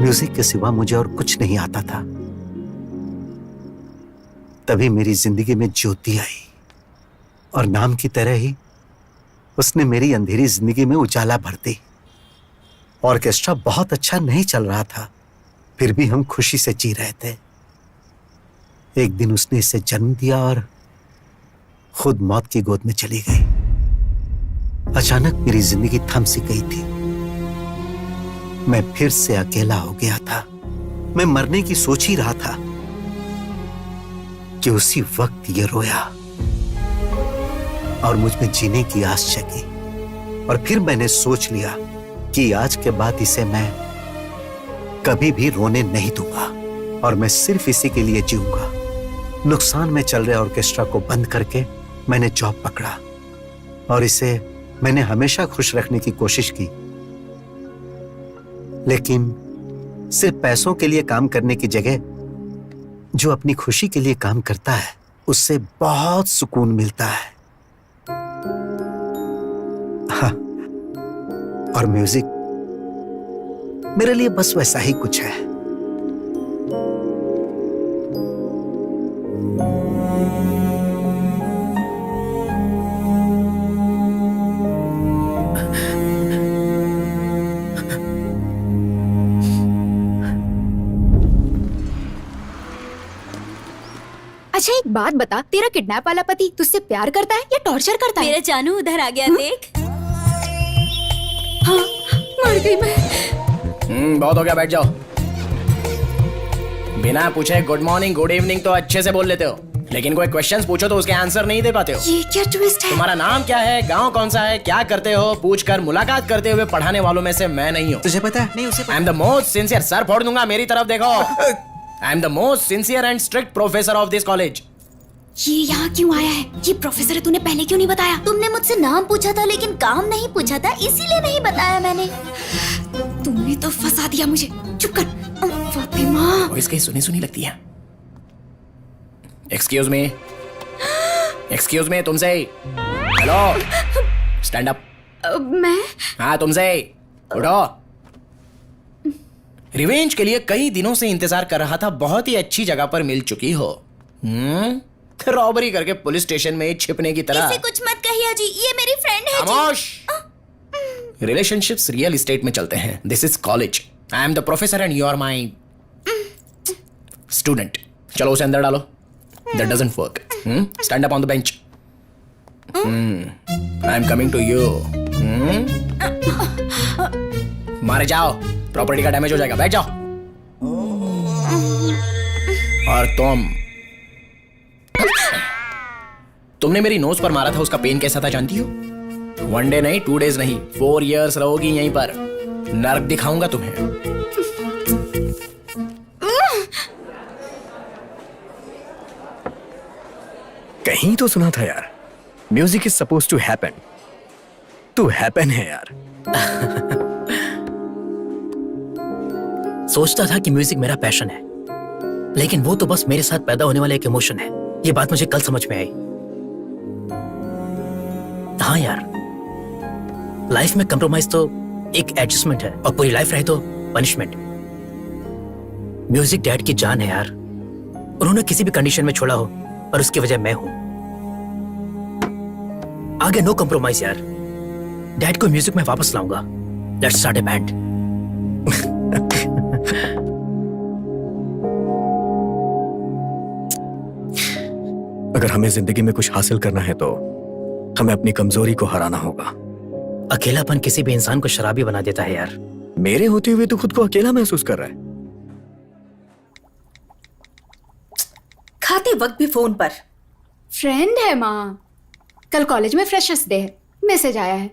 म्यूजिक के सिवा मुझे और कुछ नहीं आता था। तभी मेरी जिंदगी में ज्योति आई, और नाम की तरह ही उसने मेरी अंधेरी जिंदगी में उजाला भर दी। ऑर्केस्ट्रा बहुत अच्छा नहीं चल रहा था, फिर भी हम खुशी से जी रहे थे। एक दिन उसने इसे जन्म दिया और खुद मौत की गोद में चली गई। अचानक मेरी जिंदगी थम सी गई थी। मैं फिर से अकेला हो गया था। मैं मरने की सोच ही रहा था कि उसी वक्त ये रोया और मुझ में जीने की आस जगी। और फिर मैंने सोच लिया कि आज के बाद इसे मैं कभी भी रोने नहीं दूंगा, और मैं सिर्फ इसी के लिए जीऊंगा। नुकसान में चल रहे ऑर्केस्ट्रा को बंद करके मैंने जॉब पकड़ा, और इसे मैंने हमेशा खुश रखने की कोशिश की। लेकिन सिर्फ पैसों के लिए काम करने की जगह जो अपनी खुशी के लिए काम करता है उससे बहुत सुकून मिलता है। हाँ, और म्यूजिक मेरे लिए बस वैसा ही कुछ है। अच्छा एक बात बता, तेरा किडनैप वाला पति तुझसे प्यार करता है या टॉर्चर करता है? मेरा जानू उधर आ गया, देख। हाँ, मर गई मैं। बहुत हो गया, बैठ जाओ। बिना पूछे गुड मॉर्निंग गुड इवनिंग तो अच्छे से बोल लेते हो, लेकिन कोई क्वेश्चंस पूछो तो उसके आंसर नहीं दे पाते हो। ये क्या ट्विस्ट है? तुम्हारा नाम क्या है, गांव कौन सा है, क्या करते हो पूछकर मुलाकात करते हुए पढ़ाने वालों में से मैं नहीं हूँ। तुझे पता है? नहीं, उसे आई am the most sincere, sir फोड़ दूंगा, मेरी तरफ देखो। आई am the most sincere and strict professor of this college. ये यहाँ क्यों आया है? ये प्रोफेसर है, तूने पहले क्यों नहीं बताया? तुमने मुझसे नाम पूछा था लेकिन काम नहीं पूछा था, इसीलिए नहीं बताया मैंने। तुमने तो फंसा दिया मुझे। चुप कर फातिमा। इसकी सुनी सुनी लगती है। एक्सक्यूज मी, एक्सक्यूज मी, तुमसे। Hello, stand up. मैं? हाँ तुमसे, उठो। रिवेंज के लिए कई दिनों से इंतजार कर रहा था, बहुत ही अच्छी जगह पर मिल चुकी हो। रॉबरी करके पुलिस स्टेशन में छिपने की तरह। इसे कुछ मत कहिए जी, ये मेरी फ्रेंड है। खामोश। रिलेशनशिप्स रियल एस्टेट में चलते हैं। This is college. I am the professor and you are my student. चलो उसे अंदर डालो। That doesn't work. Stand up on the bench. I'm coming to you. मारे जाओ, प्रॉपर्टी का डैमेज हो जाएगा। बैठ जाओ। और तुमने मेरी नोज पर मारा था, उसका पेन कैसा था जानती हो? 1 डे नहीं, 2 डेज नहीं, 4 years रहोगी यहीं पर। नर्क दिखाऊंगा तुम्हें। कहीं तो सुना था यार, music is suppose to happen. तू हैपन है यार। सोचता था कि म्यूजिक मेरा पैशन है, लेकिन वो तो बस मेरे साथ पैदा होने वाला एक इमोशन है। ये बात मुझे कल समझ में आई। हाँ यार, लाइफ में कंप्रोमाइज तो एक एडजस्टमेंट है, और पूरी लाइफ रहे तो पनिशमेंट। म्यूजिक डैड की जान है यार। उन्होंने किसी भी कंडीशन में छोड़ा हो, और उसकी वजह मैं हूं। आगे नो कंप्रोमाइज यार। डैड को म्यूजिक में वापस लाऊंगा। Let's start a band. अगर हमें जिंदगी में कुछ हासिल करना है तो हमें अपनी कमजोरी को हराना होगा। अकेलापन किसी भी इंसान को शराबी बना देता है यार। मेरे होते हुए तो खुद को अकेला महसूस कर रहा है। खाते वक्त भी फोन पर। फ्रेंड है माँ। कल कॉलेज में फ्रेशर्स डे है, मैसेज आया है।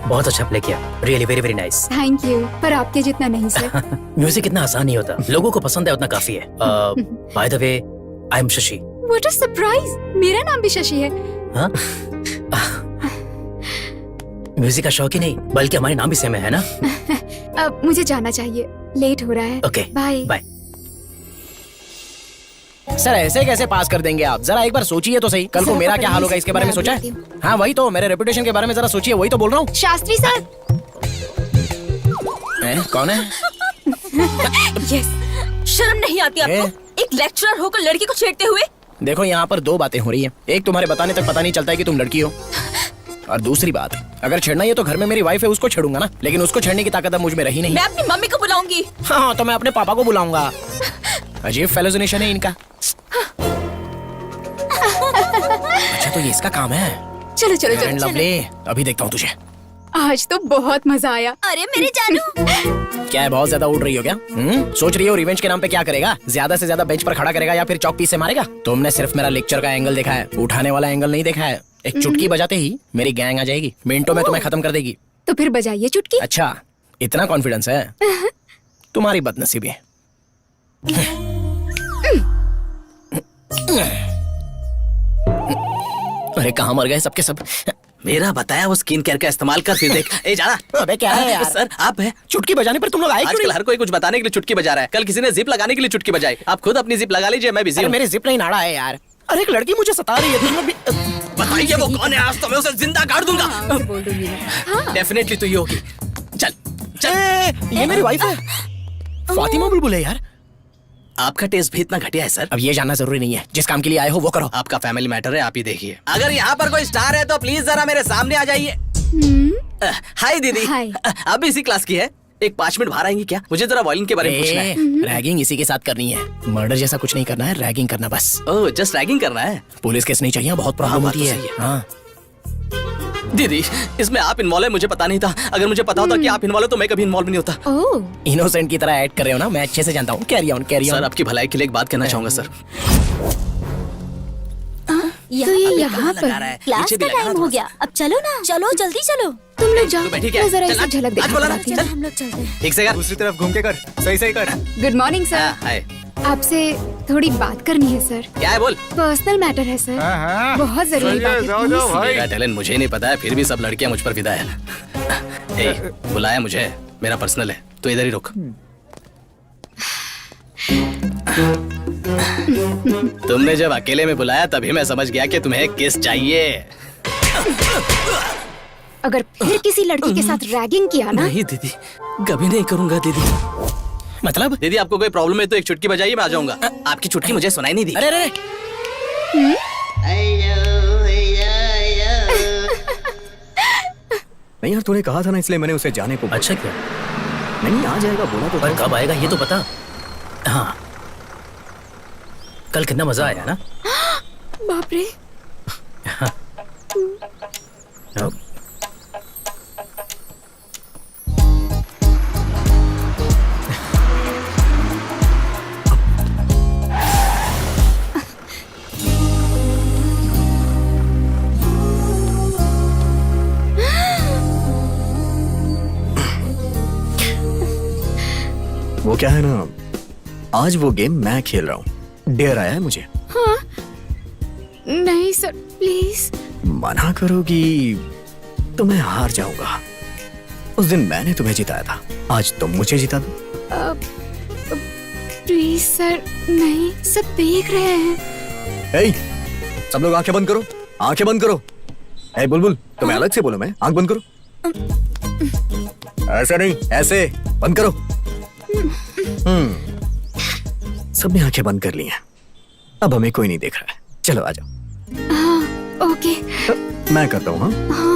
बहुत अच्छा प्ले किया, really very very nice. Thank you, पर आपके जितना नहीं सर। म्यूजिक इतना आसान नहीं होता, लोगों को पसंद है उतना काफी है। By the way, I am Shashi. What a surprise, मेरा नाम भी शशि है। हाँ? म्यूजिक का शौक ही नहीं, बल्कि हमारे नाम भी सेम है ना? अब मुझे जाना चाहिए, लेट हो रहा है। Okay, bye bye. सर ऐसे कैसे पास कर देंगे आप? जरा एक बार सोचिए तो सही, कल को मेरा क्या हाल होगा इसके बारे में सोचा है? हाँ वही तो, मेरे रेपुटेशन के बारे में जरा सोचिए, वही तो बोल रहा हूँ। शास्त्री सर। कौन है? यस, शर्म नहीं आती आपको? एक लेक्चरर होकर लड़की को छेड़ते हुए। देखो यहाँ पर दो बातें हो रही हैं। एक, तुम्हारे बताने तक पता नहीं चलता है कि तुम लड़की हो, और दूसरी बात, अगर छेड़ना ही है तो घर में मेरी वाइफ है, उसको छेड़ूंगा ना, लेकिन उसको छेड़ने की ताकत अब मुझ में रही नहीं। मैं अपनी मम्मी को बुलाऊंगी। हाँ तो मैं अपने पापा को बुलाऊंगा। अजीब फेलोजिनेशन है इनका। अच्छा तो ये इसका काम है। चलो चलो चलो, लवली, अभी देखता हूँ तुझे। आज तो बहुत मजा आया। अरे मेरे जानू। क्या है, बहुत ज्यादा उड़ रही हो क्या? सोच रही हो रिवेंज के नाम पे क्या करेगा? ज्यादा से ज्यादा बेंच पर खड़ा करेगा या फिर चौक पीस से मारेगा? तुमने सिर्फ मेरा लेक्चर का एंगल देखा है, उठाने वाला एंगल नहीं देखा है। एक चुटकी बजाते ही मेरी गैंग आ जाएगी, मिनटों में तुम्हें खत्म कर देगी। तो फिर बजाइए चुटकी। अच्छा, इतना कॉन्फिडेंस है? तुम्हारी बदनसीबी है। अरे कहाँ मर गए सबके सब? मेरा बताया वो स्किन केयर का इस्तेमाल कर, फिर देख। ए जाना। अबे क्या है यार? सर आप है। चुटकी बजाने पर तुम लोग आए क्यों आजकल नहीं? हर कोई कुछ बताने के लिए चुटकी बजा रहा है। कल किसी ने जिप लगाने के लिए चुटकी बजाई। आप खुद अपनी जिप लगा लीजिए, मैं बिजी अरे हूँ। मेरे जिप नहीं नाड़ा है यार। अरे एक लड़की मुझे सता रही है, तुम लोग भी बताइए वो कौन है, आज तो मैं उसे जिंदा गाड़ दूंगा। हाँ, बोल दूंगी मैं। हाँ। डेफिनेटली तो ये होगी। चल चल। ये मेरी वाइफ है, फातिमा बुलबुल है यार। आपका टेस्ट भी इतना घटिया है सर? अब ये जानना जरूरी नहीं है, जिस काम के लिए आए हो वो करो। आपका फैमिली मैटर है, आप ही देखिए। अगर यहाँ पर कोई स्टार है तो प्लीज जरा मेरे सामने आ जाइए। हाय दीदी। हाय। आप भी इसी क्लास की है? एक 5 मिनट बाहर आएंगी क्या? मुझे जरा वायलिन के बारे में पूछना है। रैगिंग इसी के साथ करनी है, मर्डर जैसा कुछ नहीं करना है, रैगिंग करना बस। ओह जस्ट रैगिंग करना है? पुलिस केस नहीं चाहिए, बहुत प्रॉब्लम बात होती तो है। सही है। हाँ दीदी इसमें आप इन्वॉल्व है, मुझे पता नहीं था। अगर मुझे पता होता कि आप इन्वॉल्व हो तो मैं कभी इन्वॉल्व नहीं होता। ओह, इनोसेंट की तरह ऐड कर रहे हो ना, मैं अच्छे से जानता हूँ। Carry on carry sir on. आपकी भलाई के लिए एक बात कहना चाहूंगा सर। तो ये यहाँ पर क्लास पीछे भी का लगा टाइम ना हो गया, अब चलो ना, चलो जल्दी चलो। तुम लोग जाओ, तू बैठी क्या? मैं जरा चल, इसकी झलक आज बोला ना, देखना। चल। हम लोग चलते हैं। ठीक से कर। दूसरी तरफ घूम के कर, सही सही कर। Good morning sir. हाय। आपसे थोड़ी बात करनी है सर। क्या है बोल? पर्सनल मैटर है सर, बहुत जरूरी बात है। please। मेरा टैलेंट मुझे ही नहीं पता है, फिर भी सब लड़कियां मुझ पर फिदा है। ए, बुलाया मुझे, मेरा पर्सनल है, तो इधर ही रुक। तुमने जब अकेले में बुलाया तभी मैं समझ गया कि तुम्हें किस चाहिए। अगर फिर किसी लड़की के साथ रैगिंग किया ना, नहीं दीदी, कभी नहीं करूंगा दीदी। मतलब दीदी आपको कोई प्रॉब्लम है तो एक चुटकी बजाइए, मैं आ जाऊंगा। आपकी चुटकी मुझे सुनाई नहीं दी। अरे अरे नहीं यार, तूने कहा था ना, इसलिए मैंने उसे जाने को बोला। अच्छा क्या? नहीं आ जाएगा, बोला तो पर था। कब आएगा ये तो बता। हाँ, कल कितना मजा आया ना? बाप रे। वो क्या है ना, आज वो गेम मैं खेल रहा हूँ। डेयर आया है मुझे। हाँ नहीं सर प्लीज। मना करोगी तो मैं हार जाऊंगा। उस दिन मैंने तुम्हें जिताया था, आज तुम मुझे जिता दो। प्लीज सर नहीं, सब देख रहे हैं। ए, सब लोग आंखें बंद करो, आंखें बंद करो। ए बुलबुल, तुम्हें अलग से बोलो, मैं आंख बंद करो। ऐसे नहीं, ऐसे बंद करो। सबने आंखें बंद कर ली हैं, अब हमें कोई नहीं देख रहा है। चलो आ जाओ। हाँ ओके। मैं करता हूँ। हाँ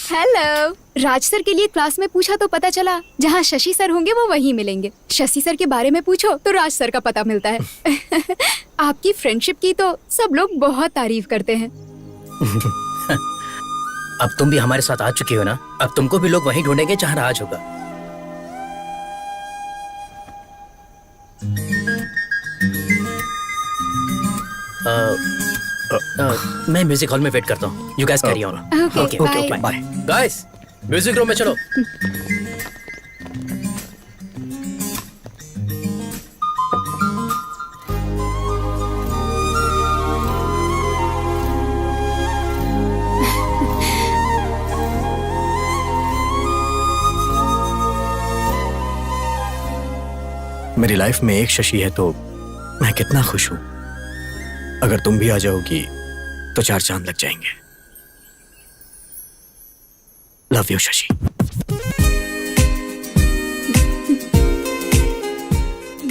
हेलो। राज सर के लिए क्लास में पूछा तो पता चला जहाँ शशि सर होंगे वो वहीं मिलेंगे। शशि सर के बारे में पूछो तो राज सर का पता मिलता है। आपकी फ्रेंडशिप की तो सब लोग बहुत तारीफ करते हैं। अब तुम भी हमारे साथ आ चुकी हो ना, अब तुमको भी लोग वहीं ढूंढेंगे जहाँ राज होगा। मैं म्यूजिक हॉल में वेट करता हूँ। You guys carry on. Okay bye. Bye. Guys music room में चलो। मेरी लाइफ में एक शशि है तो मैं कितना खुश हूं। अगर तुम भी आ जाओगी तो 4 चांद लग जाएंगे। Love you Shashi.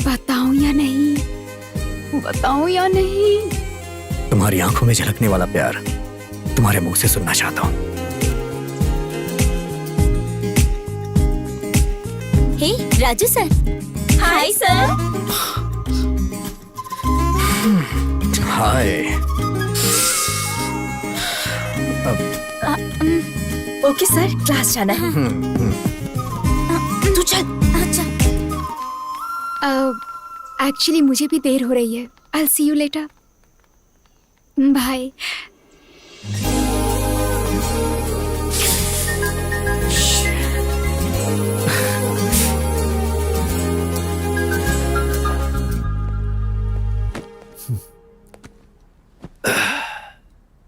बताऊं या नहीं, बताऊं या नहीं? तुम्हारी आंखों में झलकने वाला प्यार तुम्हारे मुंह से सुनना चाहता हूं। Hey Raju sir. Hi sir. Hi. Okay sir, class जाना है। तू चल। अच्छा। एक्चुअली मुझे भी देर हो रही है। I'll see you later. Bye.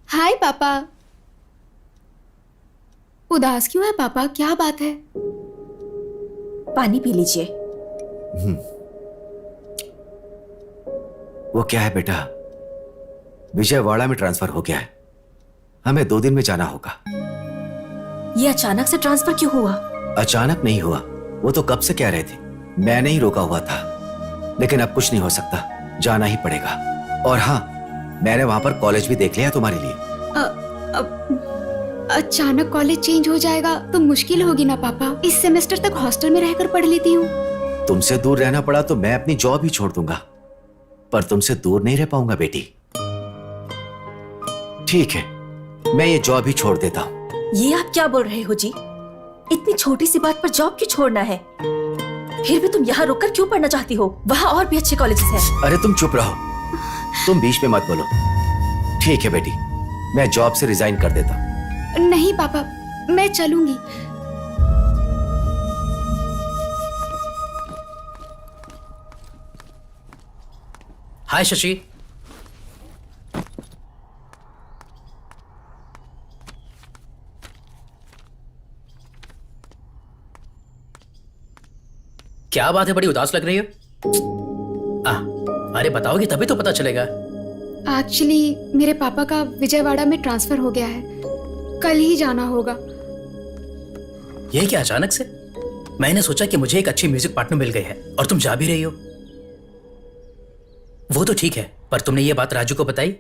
Hi पापा। उदास क्यों है पापा, क्या बात है? पानी पी लीजिए। वो क्या है बेटा, विजयवाड़ा में ट्रांसफर हो गया है, हमें 2 दिन में जाना होगा। ये अचानक से ट्रांसफर क्यों हुआ? अचानक नहीं हुआ, वो तो कब से कह रहे थे, मैंने ही रोका हुआ था। लेकिन अब कुछ नहीं हो सकता, जाना ही पड़ेगा। और हाँ, मैंने वहां पर कॉलेज भी देख लिया तुम्हारे लिए। अचानक कॉलेज चेंज हो जाएगा तो मुश्किल होगी ना पापा। इस सेमेस्टर तक हॉस्टल में रहकर पढ़ लेती हूँ। तुमसे दूर रहना पड़ा तो मैं अपनी जॉब ही छोड़ दूंगा, पर तुमसे दूर नहीं रह पाऊंगा बेटी। ठीक है, मैं ये जॉब ही छोड़ देता हूँ। ये आप क्या बोल रहे हो जी? इतनी छोटी सी बात पर जॉब क्यों छोड़ना है? फिर भी तुम यहाँ रुककर क्यों पढ़ना चाहती हो? वहाँ और भी अच्छे कॉलेजेस हैं। अरे तुम चुप रहो, तुम बीच में मत बोलो। ठीक है बेटी, मैं जॉब से रिजाइन कर देता हूँ। नहीं पापा, मैं चलूंगी। हाय शशि। क्या बात है, बड़ी उदास लग रही हो? अरे बताओगी तभी तो पता चलेगा। एक्चुअली मेरे पापा का विजयवाड़ा में ट्रांसफर हो गया है, कल ही जाना होगा। ये क्या अचानक से? मैंने सोचा कि मुझे एक अच्छी म्यूजिक पार्टनर मिल गई है और तुम जा भी रही हो। वो तो ठीक है, पर तुमने ये बात राजू को बताई?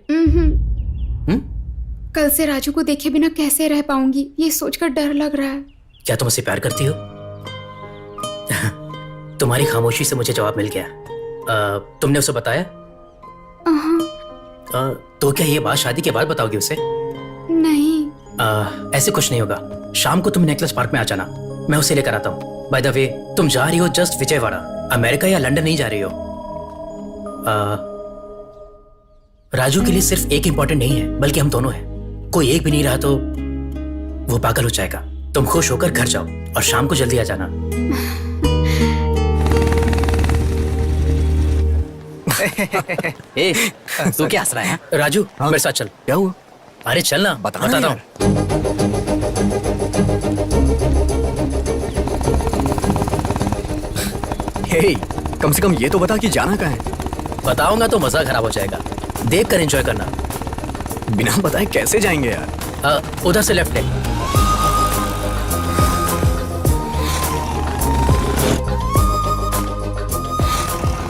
कल से राजू को देखे बिना कैसे रह पाऊंगी, ये सोचकर डर लग रहा है। क्या तुम उससे प्यार करती हो? तुम्हारी खामोशी से मुझे जवाब मिल गया। तुमने उसे बताया? तो क्या ये बात शादी के बाद बताओगे उसे? नहीं। ऐसे कुछ नहीं होगा। शाम को तुम नेकलेस पार्क में आ जाना, मैं उसे लेकर आता हूँ। बाय द वे, तुम जा रही हो जस्ट विजयवाड़ा, अमेरिका या लंदन नहीं जा रही हो। राजू के लिए सिर्फ एक इंपॉर्टेंट नहीं है, बल्कि हम दोनों हैं। कोई एक भी नहीं रहा तो वो पागल हो जाएगा। तुम खुश होकर घर जाओ और शाम को जल्दी आ जाना। ए, तू क्या हंस रहा है? राजू, मेरे साथ चल। क्या हुआ? अरे चल ना, बताता हूँ। हे, कम से कम ये तो बता कि जाना कहाँ है? बताऊंगा तो मजा खराब हो जाएगा। देख कर एंजॉय करना। बिना बताए कैसे जाएंगे यार? उधर से लेफ्ट है।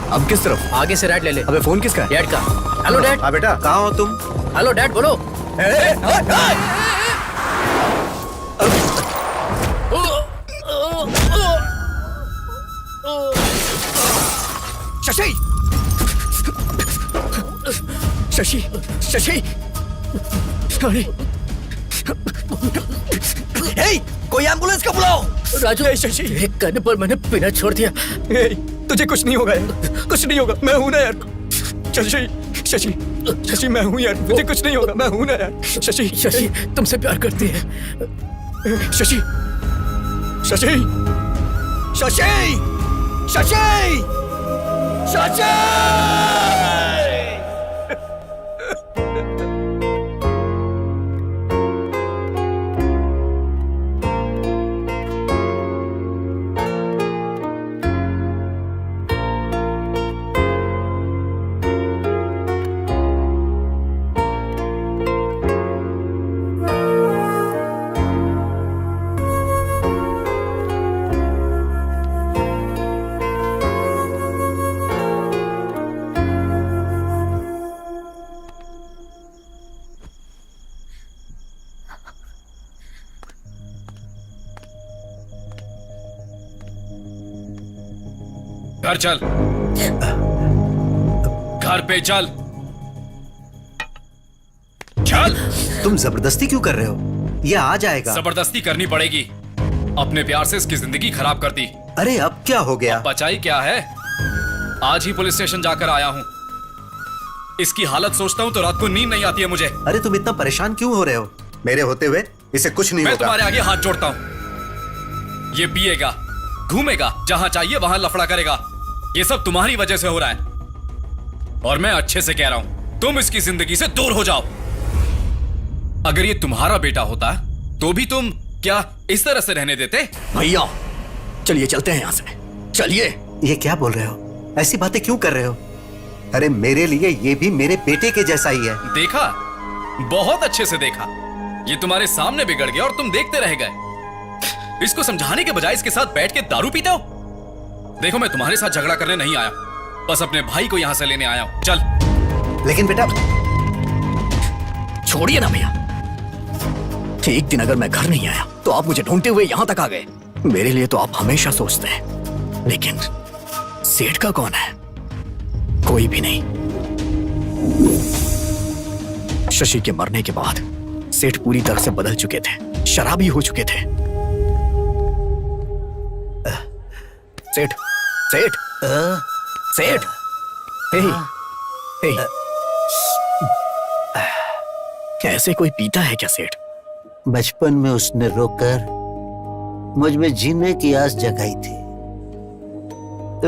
अब किस तरफ? आगे से राइट ले ले। अबे फोन किसका है? डैड का। Hello dad. हाँ बेटा, कहाँ हो तुम? हेलो डैड, बोलो। शशि! शशि! शशि! अरे! हे, कोई एम्बुलेंस का बुलाओ! राजू, शशि! एक करने पर मैंने पीना छोड़ दिया। हे, तुझे कुछ नहीं होगा यार, कुछ नहीं होगा, मैं हूं ना यार। शशि! शशि! शशि, मैं हूं यार, मुझे कुछ नहीं होगा, मैं हूं ना यार। शशि! शशि तुमसे प्यार करती है। शशि! शशि! शशि! शशि! शशि! घर चल, घर पे चल, चल। तुम जबरदस्ती क्यों कर रहे हो? ये आ जाएगा। जबरदस्ती करनी पड़ेगी। अपने प्यार से इसकी जिंदगी खराब कर दी। अरे अब क्या हो गया? बचाई क्या है? आज ही पुलिस स्टेशन जाकर आया हूं। इसकी हालत सोचता हूं तो रात को नींद नहीं आती है मुझे। अरे तुम इतना परेशान क्यों हो रहे हो? मेरे होते हुए इसे कुछ नहीं मैं होगा। तुम्हारे आगे हाथ जोड़ता हूं। ये पिएगा, घूमेगा, जहां चाहिए वहां लफड़ा करेगा। ये सब तुम्हारी वजह से हो रहा है और मैं अच्छे से कह रहा हूं, तुम इसकी जिंदगी से दूर हो जाओ। अगर ये तुम्हारा बेटा होता तो भी तुम क्या इस तरह से रहने देते? भैया, चलिए चलते हैं यहाँ से, चलिए। ये क्या बोल रहे हो? ऐसी बातें क्यों कर रहे हो? अरे मेरे लिए ये भी मेरे बेटे के जैसा ही है। देखा, बहुत अच्छे से देखा। ये तुम्हारे सामने बिगड़ गया और तुम देखते रह गए। इसको समझाने के बजाय इसके साथ बैठ के दारू पीते हो। देखो, मैं तुम्हारे साथ झगड़ा करने नहीं आया, बस अपने भाई को यहां से लेने आया हूं। चल। लेकिन बेटा, छोड़िए ना भैया। एक दिन अगर मैं घर नहीं आया तो आप मुझे ढूंढते हुए यहां तक आ गए। मेरे लिए तो आप हमेशा सोचते हैं, लेकिन सेठ का कौन है? कोई भी नहीं। शशि के मरने के बाद सेठ पूरी तरह से बदल चुके थे, शराबी हो चुके थे। सेठ, सेठ, सेठ, ऐसे कोई पीता है क्या सेठ? बचपन में उसने रोकर मुझ में जीने की आस जगाई थी,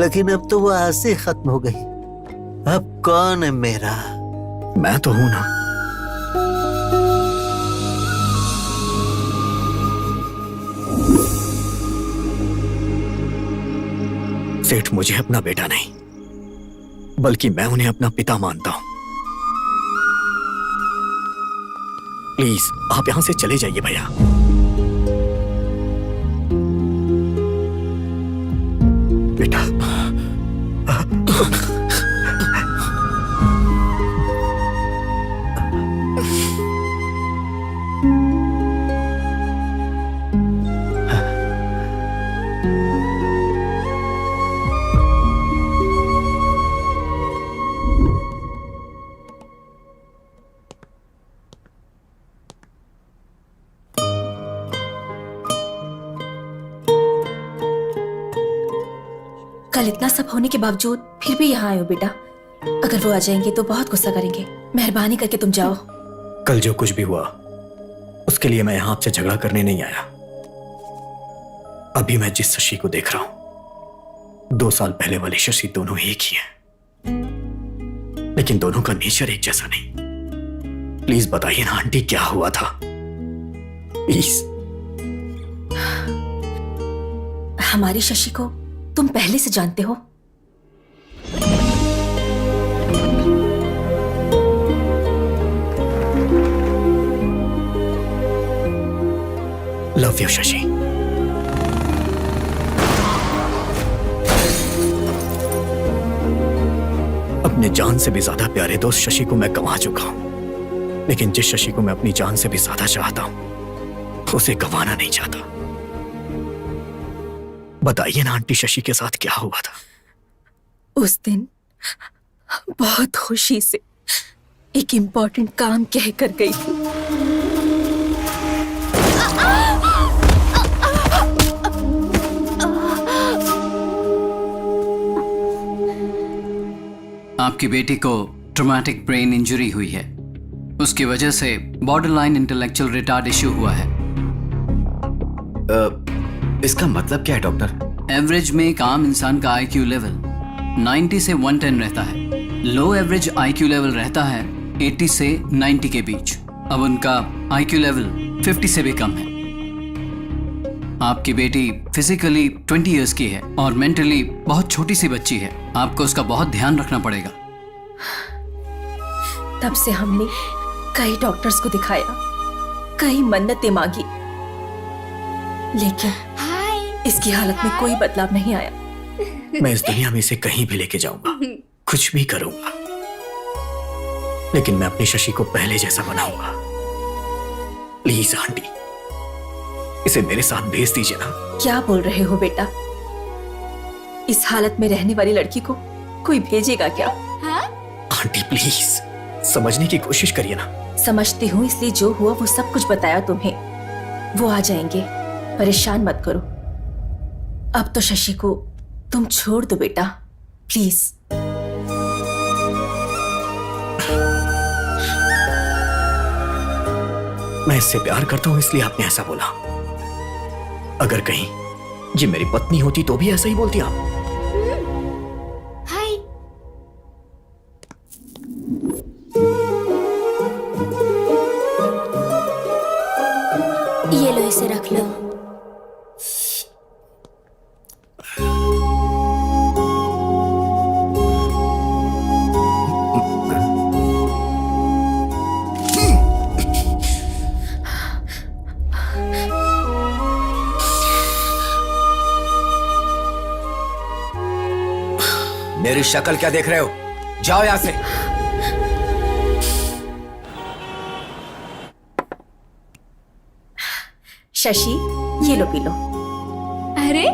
लेकिन अब तो वो आस ही खत्म हो गई। अब कौन है मेरा? मैं तो हूं ना। सेठ मुझे अपना बेटा नहीं, बल्कि मैं उन्हें अपना पिता मानता हूं। प्लीज आप यहां से चले जाइए भैया। बेटा, कल इतना सब होने के बावजूद फिर भी यहाँ आए हो बेटा। अगर वो आ जाएंगे तो बहुत गुस्सा करेंगे। मेहरबानी करके तुम जाओ। कल जो कुछ भी हुआ उसके लिए मैं यहां आपसे झगड़ा करने नहीं आया। अभी मैं जिस शशि को देख रहा हूं 2 साल पहले वाली शशि दोनों एक ही हैं, लेकिन दोनों का नेचर एक जैसा नहीं। प्लीज बताइए ना आंटी, क्या हुआ था प्लीज। हमारी शशि को तुम पहले से जानते हो। Love you Shashi. अपने जान से भी ज्यादा प्यारे दोस्त शशि को मैं गंवा चुका हूं, लेकिन जिस शशि को मैं अपनी जान से भी ज्यादा चाहता हूं उसे गंवाना नहीं चाहता। बताइए ना आंटी, शशि के साथ क्या हुआ था? उस दिन बहुत खुशी से एक इम्पोर्टेंट काम कह कर गई थी। आपकी बेटी को ट्रॉमेटिक ब्रेन इंजरी हुई है। उसकी वजह से बॉर्डरलाइन इंटेलेक्चुअल रिटार्ड इश्यू हुआ है। इसका मतलब क्या है डॉक्टर? एवरेज में एक आम इंसान का आईक्यू लेवल 90 से 110 रहता है। लो एवरेज आईक्यू लेवल रहता है 80 से 90 के बीच। अब उनका आईक्यू लेवल 50 से भी कम है। आपकी बेटी फिजिकली 20 इयर्स की है और मेंटली बहुत छोटी सी बच्ची है। आपको उसका बहुत ध्यान रखना पड़ेगा। तब से हमने कई डॉक्टर्स को दिखाया, कई मन्नतें मांगी, लेकिन इसकी हालत में कोई बदलाव नहीं आया। मैं इस दुनिया में इसे कहीं भी लेके जाऊंगा, कुछ भी करूंगा, लेकिन मैं अपनी शशि को पहले जैसा बनाऊंगा। प्लीज आंटी, इसे मेरे साथ भेज दीजिए ना। क्या बोल रहे हो बेटा? इस हालत में रहने वाली लड़की को कोई भेजेगा क्या? आंटी प्लीज समझने की कोशिश करिए ना। समझती हूँ, इसलिए जो हुआ वो सब कुछ बताया तुम्हें। वो आ जाएंगे, परेशान मत करो। अब तो शशि को तुम छोड़ दो बेटा, प्लीज। मैं इससे प्यार करता हूं इसलिए आपने ऐसा बोला। अगर कहीं ये मेरी पत्नी होती तो भी ऐसा ही बोलती आप। हाय। ये लो, इसे रख लो। मेरी शक्ल क्या देख रहे हो? जाओ यहां से। शशि, ये लो, पी लो। अरे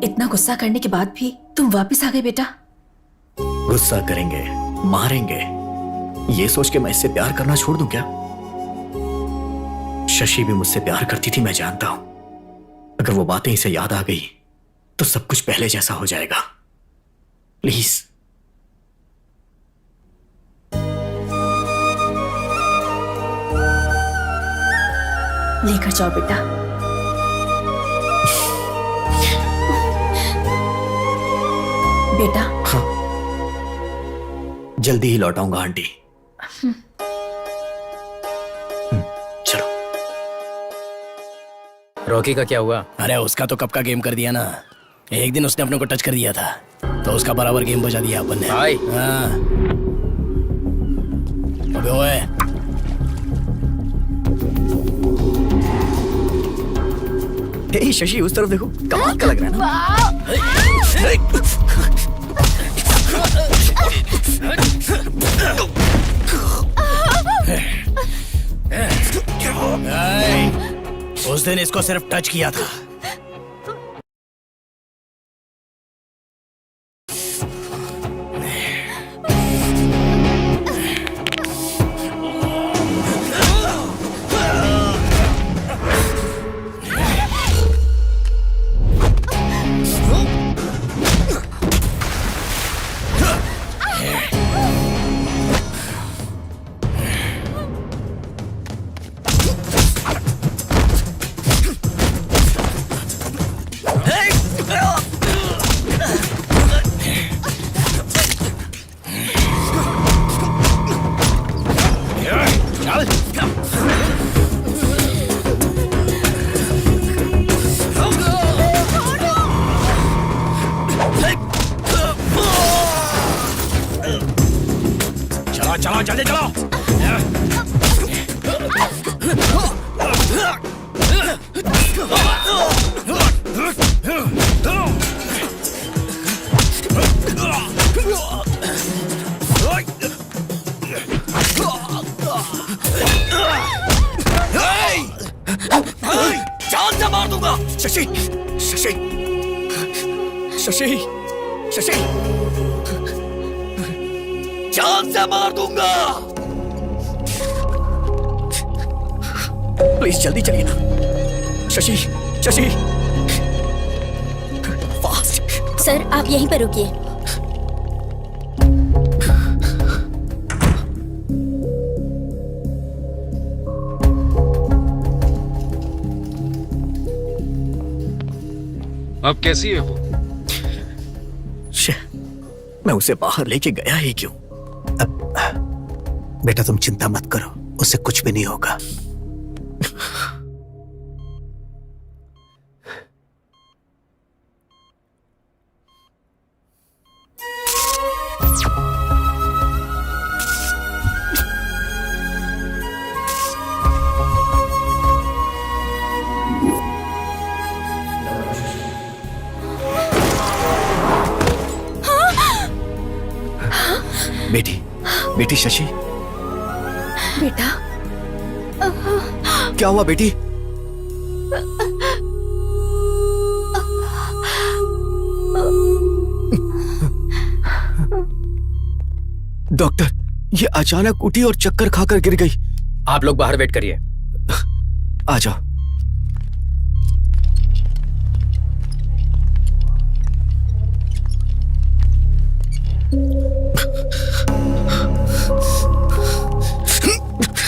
इतना गुस्सा करने के बाद भी तुम वापस आ गए बेटा। गुस्सा करेंगे, मारेंगे, ये सोच के मैं इससे प्यार करना छोड़ दूं क्या? शशि भी मुझसे प्यार करती थी, मैं जानता हूं। अगर वो बातें इसे याद आ गई तो सब कुछ पहले जैसा हो जाएगा। प्लीज। लेकर जाओ बेटा। बेटा। हाँ, जल्दी ही लौटाऊंगा आंटी। चलो। रॉकी का क्या हुआ? अरे उसका तो कब का गेम कर दिया ना। एक दिन उसने अपने को टच कर दिया था तो उसका बराबर गेम बजा दिया अपन ने। भाई। हाँ। अबे ओए। हे शशि, उस तरफ देखो, कमाल का लग रहा है ना? उस दिन इसको सिर्फ टच किया था। जल्दी चलो। जान से मार दूंगा। शशि, शशि, शशि, शशि, जान से मार दूंगा। प्लीज जल्दी चलिए ना। शशि, शशि, फास्ट। सर आप यहीं पर रुकिए। अब कैसी है वो? मैं उसे बाहर लेके गया ही क्यों? बेटा तुम चिंता मत करो, उससे कुछ भी नहीं होगा। बेटी, बेटी शशि, बेटा क्या हुआ बेटी? डॉक्टर, ये अचानक उठी और चक्कर खाकर गिर गई। आप लोग बाहर वेट करिए। आ जाओ।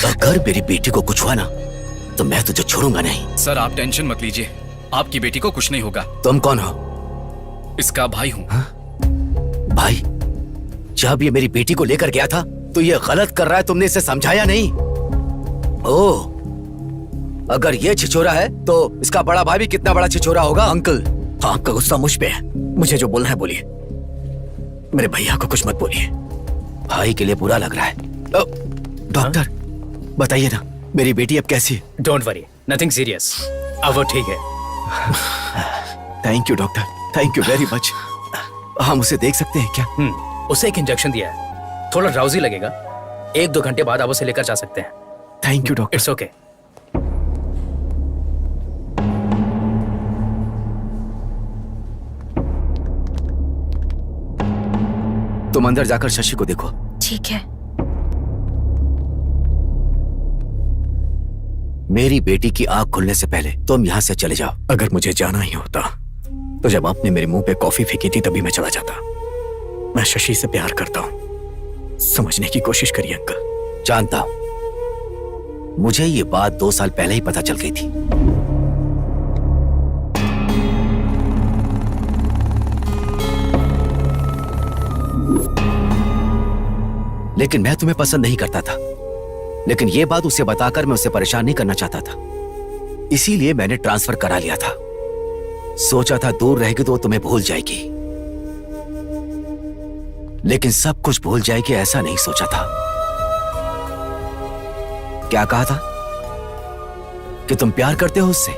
अगर मेरी बेटी को कुछ हुआ ना तो मैं तुझे छोड़ूंगा नहीं। सर आप टेंशन मत लीजिए, आपकी बेटी को कुछ नहीं होगा। तुम कौन हो? इसका भाई हूँ। भाई? जब ये मेरी बेटी को लेकर गया था तो ये गलत कर रहा है, तुमने इसे समझाया नहीं? ओह, अगर ये छिछोरा है तो इसका बड़ा भाई भी कितना बड़ा छिछोरा होगा। अंकल, आपका गुस्सा मुझ पे है, मुझे जो बोलना है बोलिए। मेरे भैया को कुछ मत बोलिए, भाई के लिए बुरा लग रहा है। डॉक्टर बताइए ना, मेरी बेटी अब कैसी है? डोंट वरी, नथिंग सीरियस, अब वो ठीक है। Thank you doctor, thank you very much. हम उसे देख सकते हैं क्या? उसे एक इंजेक्शन दिया है, थोड़ा ड्राउजी लगेगा, 1-2 घंटे बाद आप उसे लेकर जा सकते हैं। Thank you doctor. It's okay. तुम अंदर जाकर शशि को देखो। ठीक है। मेरी बेटी की आंख खुलने से पहले तुम यहाँ से चले जाओ। अगर मुझे जाना ही होता तो जब आपने मेरे मुंह पे कॉफी फेंकी थी तभी मैं चला जाता। मैं शशि से प्यार करता हूँ, समझने की कोशिश करिए अंकल। जानता हूं, मुझे ये बात 2 साल पहले ही पता चल गई थी। लेकिन मैं तुम्हें पसंद नहीं करता था, लेकिन यह बात उसे बताकर मैं उसे परेशान नहीं करना चाहता था, इसीलिए मैंने ट्रांसफर करा लिया था। सोचा था दूर रहेगी तो वो तुम्हें भूल जाएगी, लेकिन सब कुछ भूल जाएगी ऐसा नहीं सोचा था। क्या कहा था कि तुम प्यार करते हो उससे?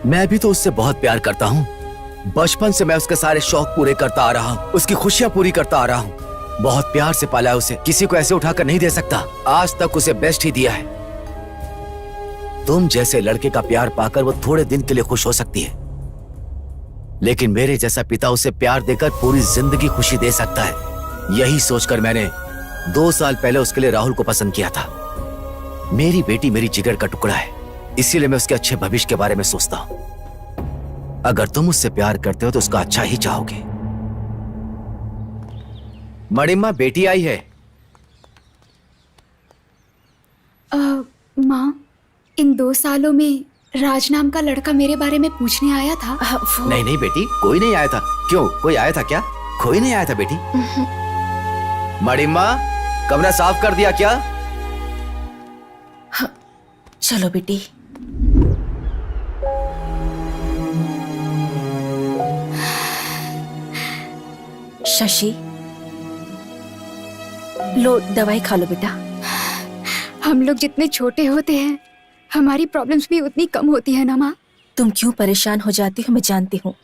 मैं भी तो उससे बहुत प्यार करता हूं। बचपन से मैं उसके सारे शौक पूरे करता आ रहा हूं, उसकी खुशियां पूरी करता आ रहा हूं। बहुत प्यार से पाला है उसे, किसी को ऐसे उठाकर नहीं दे सकता। आज तक उसे बेस्ट ही दिया है। तुम जैसे लड़के का प्यार पाकर वो थोड़े दिन के लिए खुश हो सकती है, लेकिन मेरे जैसा पिता उसे प्यार देकर पूरी जिंदगी खुशी दे सकता है। यही सोचकर मैंने 2 साल पहले उसके लिए राहुल को पसंद किया था। मेरी बेटी मेरी जिगर का टुकड़ा है, इसीलिए मैं उसके अच्छे भविष्य के बारे में सोचता हूं। अगर तुम उससे प्यार करते हो तो उसका अच्छा ही चाहोगे। मणिमा, बेटी आई है। माँ, इन 2 सालों में राज नाम का लड़का मेरे बारे में पूछने आया था। नहीं नहीं बेटी, कोई नहीं आया था। क्यों, कोई आया था क्या? कोई नहीं आया था बेटी। मणिमा, कमरा साफ कर दिया क्या? हाँ, चलो बेटी। शशि, लो दवाई खा लो बेटा। हम लोग जितने छोटे होते हैं हमारी प्रॉब्लम्स भी उतनी कम होती है ना माँ। तुम क्यों परेशान हो जाती हो मैं जानती हूँ।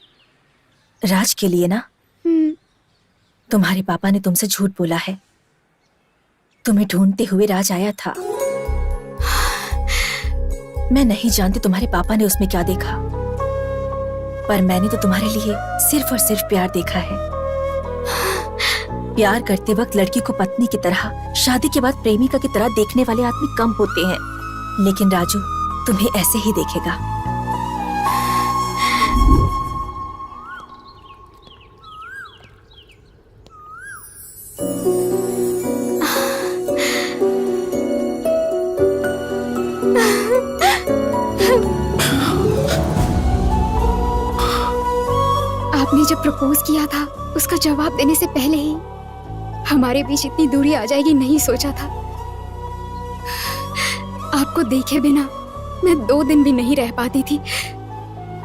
राज के लिए ना, तुम्हारे पापा ने तुमसे झूठ बोला है। तुम्हें ढूंढते हुए राज आया था। मैं नहीं जानती तुम्हारे पापा ने उसमें क्या देखा, पर मैंने तो तुम्हारे लिए सिर्फ और सिर्फ प्यार देखा है। प्यार करते वक्त लड़की को पत्नी की तरह, शादी के बाद प्रेमिका की तरह देखने वाले आदमी कम होते हैं, लेकिन राजू तुम्हें ऐसे ही देखेगा। आपने जब प्रपोज किया था उसका जवाब देने से पहले ही हमारे बीच इतनी दूरी आ जाएगी नहीं सोचा था। आपको देखे बिना मैं 2 दिन भी नहीं रह पाती थी,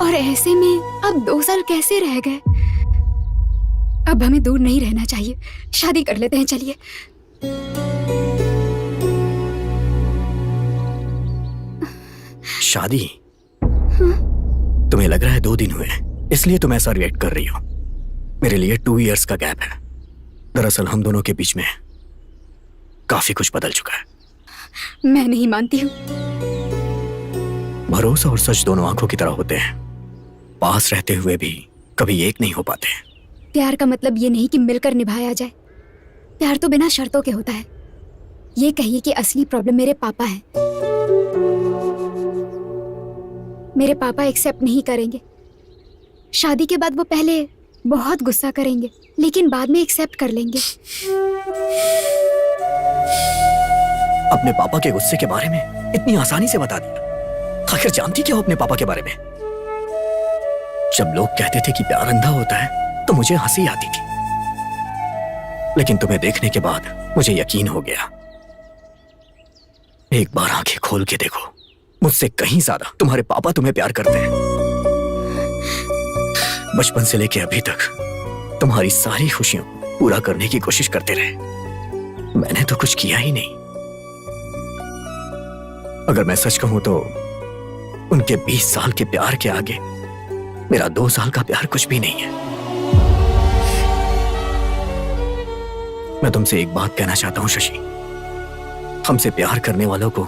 और ऐसे में अब 2 साल कैसे रह गए। अब हमें दूर नहीं रहना चाहिए, शादी कर लेते हैं चलिए। शादी? तुम्हें लग रहा है 2 दिन हुए इसलिए तुम ऐसा रिएक्ट कर रही हो। मेरे लिए 2 इयर्स का गैप है। दरअसल हम दोनों के बीच में काफी कुछ बदल चुका है। मैं नहीं मानती हूँ। भरोसा और सच दोनों आंखों की तरह होते हैं, पास रहते हुए भी कभी एक नहीं हो पाते। प्यार का मतलब ये नहीं कि मिलकर निभाया जाए। प्यार तो बिना शर्तों के होता है। ये कहिए कि असली प्रॉब्लम मेरे पापा है। मेरे पापा एक्सेप्ट नहीं करेंगे। शादी के बाद वो पहले बहुत गुस्सा करेंगे, लेकिन बाद में एक्सेप्ट कर लेंगे। अपने पापा के गुस्से के बारे में इतनी आसानी से बता दिया। आखिर जानती क्या हो अपने पापा के बारे में? जब लोग कहते थे कि प्यार अंधा होता है तो मुझे हंसी आती थी, लेकिन तुम्हें देखने के बाद मुझे यकीन हो गया। एक बार आंखें खोल के देखो, मुझसे कहीं ज्यादा तुम्हारे पापा तुम्हें प्यार करते हैं। बचपन से लेके अभी तक तुम्हारी सारी खुशियों पूरा करने की कोशिश करते रहे। मैंने तो कुछ किया ही नहीं। अगर मैं सच कहूं तो उनके 20 साल के प्यार के आगे मेरा 2 साल का प्यार कुछ भी नहीं है। मैं तुमसे एक बात कहना चाहता हूं शशि, हमसे प्यार करने वालों को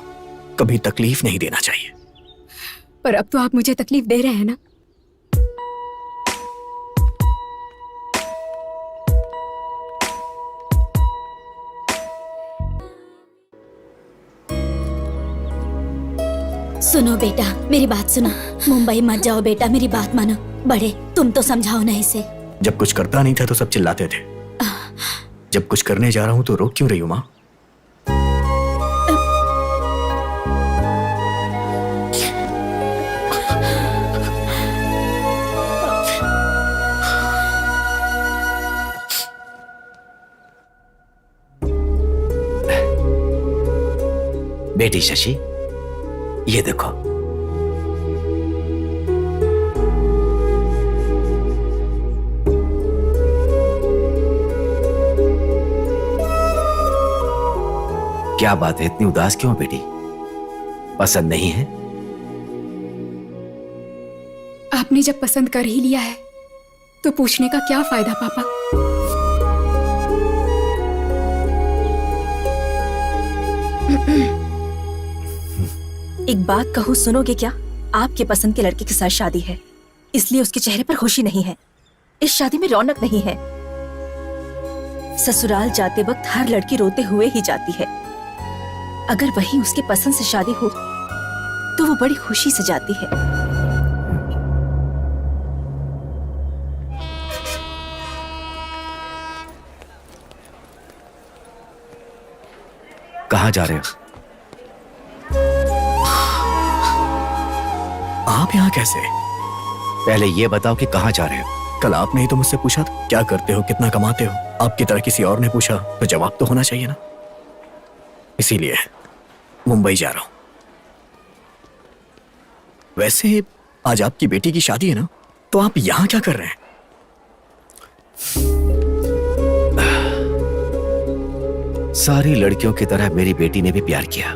कभी तकलीफ नहीं देना चाहिए। पर अब तो आप मुझे तकलीफ दे रहे हैं ना। सुनो बेटा, मेरी बात सुनो। मुंबई मत जाओ बेटा, मेरी बात मानो। बड़े, तुम तो समझाओ ना इसे। जब कुछ करता नहीं था तो सब चिल्लाते थे, जब कुछ करने जा रहा हूं तो रोक क्यों रही हूं मां? बेटी शशि, ये देखो। क्या बात है, इतनी उदास क्यों बेटी? पसंद नहीं है? आपने जब पसंद कर ही लिया है तो पूछने का क्या फायदा पापा। एक बात कहूँ, सुनोगे क्या? आपके पसंद के लड़के के साथ शादी है, इसलिए उसके चेहरे पर खुशी नहीं है। इस शादी में रौनक नहीं है। ससुराल जाते वक्त हर लड़की रोते हुए ही जाती है। अगर वही उसके पसंद से शादी हो तो वो बड़ी खुशी से जाती है। कहाँ जा रहे हो? आप यहाँ कैसे? पहले ये बताओ कि कहाँ जा रहे हो? कल आपने ही तो मुझसे पूछा था क्या करते हो, कितना कमाते हो। आपकी तरह किसी और ने पूछा तो जवाब तो होना चाहिए ना। इसीलिए मुंबई जा रहा हूं। वैसे आज आपकी बेटी की शादी है ना, तो आप यहां क्या कर रहे हैं? सारी लड़कियों की तरह मेरी बेटी ने भी प्यार किया।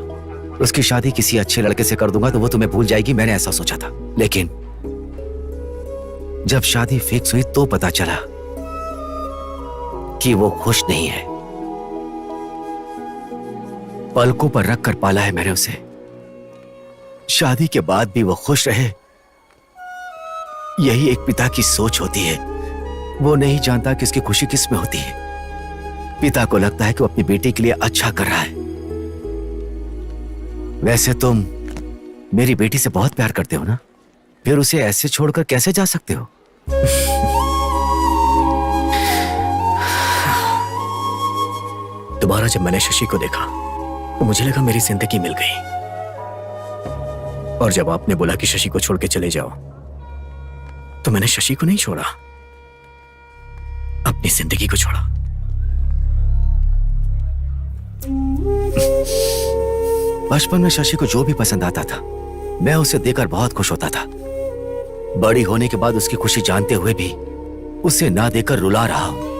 उसकी शादी किसी अच्छे लड़के से कर दूंगा तो वो तुम्हें भूल जाएगी, मैंने ऐसा सोचा था। लेकिन जब शादी फिक्स हुई तो पता चला कि वो खुश नहीं है। पलकों पर रख कर पाला है मैंने उसे। शादी के बाद भी वो खुश रहे, यही एक पिता की सोच होती है। वो नहीं जानता कि उसकी खुशी किस में होती है। पिता को लगता है कि वो अपनी बेटी के लिए अच्छा कर रहा है। वैसे तुम मेरी बेटी से बहुत प्यार करते हो ना, फिर उसे ऐसे छोड़कर कैसे जा सकते हो? दोबारा जब मैंने शशि को देखा तो मुझे लगा मेरी जिंदगी मिल गई। और जब आपने बोला कि शशि को छोड़ के चले जाओ तो मैंने शशि को नहीं छोड़ा, अपनी जिंदगी को छोड़ा। बचपन में शशि को जो भी पसंद आता था मैं उसे देकर बहुत खुश होता था। बड़ी होने के बाद उसकी खुशी जानते हुए भी उसे ना देकर रुला रहा हूं।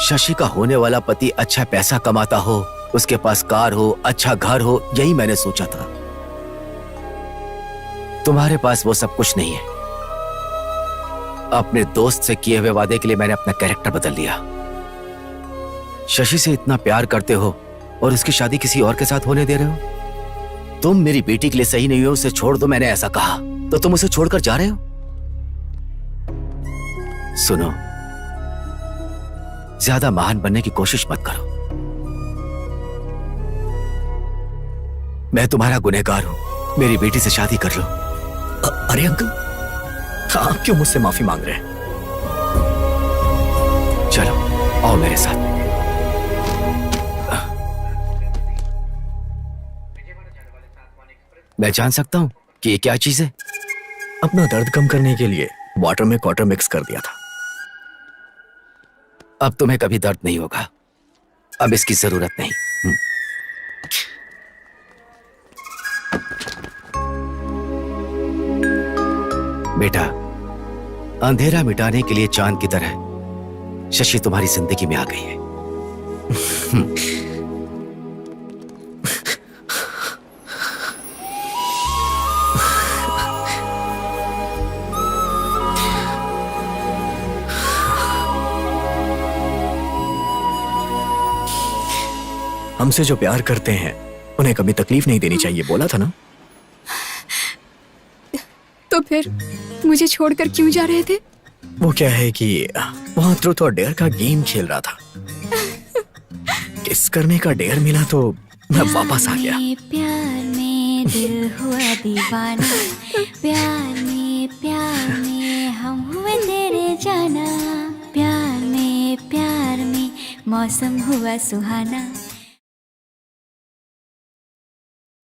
शशि का होने वाला पति अच्छा पैसा कमाता हो, उसके पास कार हो, अच्छा घर हो, यही मैंने सोचा था। तुम्हारे पास वो सब कुछ नहीं है। अपने दोस्त से किए हुए वादे के लिए मैंने अपना कैरेक्टर बदल लिया। शशि से इतना प्यार करते हो और उसकी शादी किसी और के साथ होने दे रहे हो। तुम मेरी बेटी के लिए सही नहीं हो, उसे छोड़ दो, मैंने ऐसा कहा तो तुम उसे छोड़कर जा रहे हो। सुनो, ज्यादा महान बनने की कोशिश मत करो। मैं तुम्हारा गुनहगार हूं, मेरी बेटी से शादी कर लो। अरे अंकल, आप क्यों मुझसे माफी मांग रहे हैं? चलो आओ मेरे साथ। मैं जान सकता हूं कि ये क्या चीज है? अपना दर्द कम करने के लिए वाटर में क्वार्टर मिक्स कर दिया था। अब तुम्हें कभी दर्द नहीं होगा, अब इसकी जरूरत नहीं। बेटा, अंधेरा मिटाने के लिए चांद की तरह शशि तुम्हारी जिंदगी में आ गई है। हमसे जो प्यार करते हैं उन्हें कभी तकलीफ नहीं देनी चाहिए, बोला था ना। तो फिर मुझे छोड़कर क्यों जा रहे थे? वो क्या है कि वहां ट्रूथ और डेयर का गेम खेल रहा था। किस करने का डेयर मिला तो मैं वापस आ गया। प्यार में दिल हुआ दीवाना, प्यार में हम हुए तेरे जाना, प्यार में मौसम हुआ सुहाना।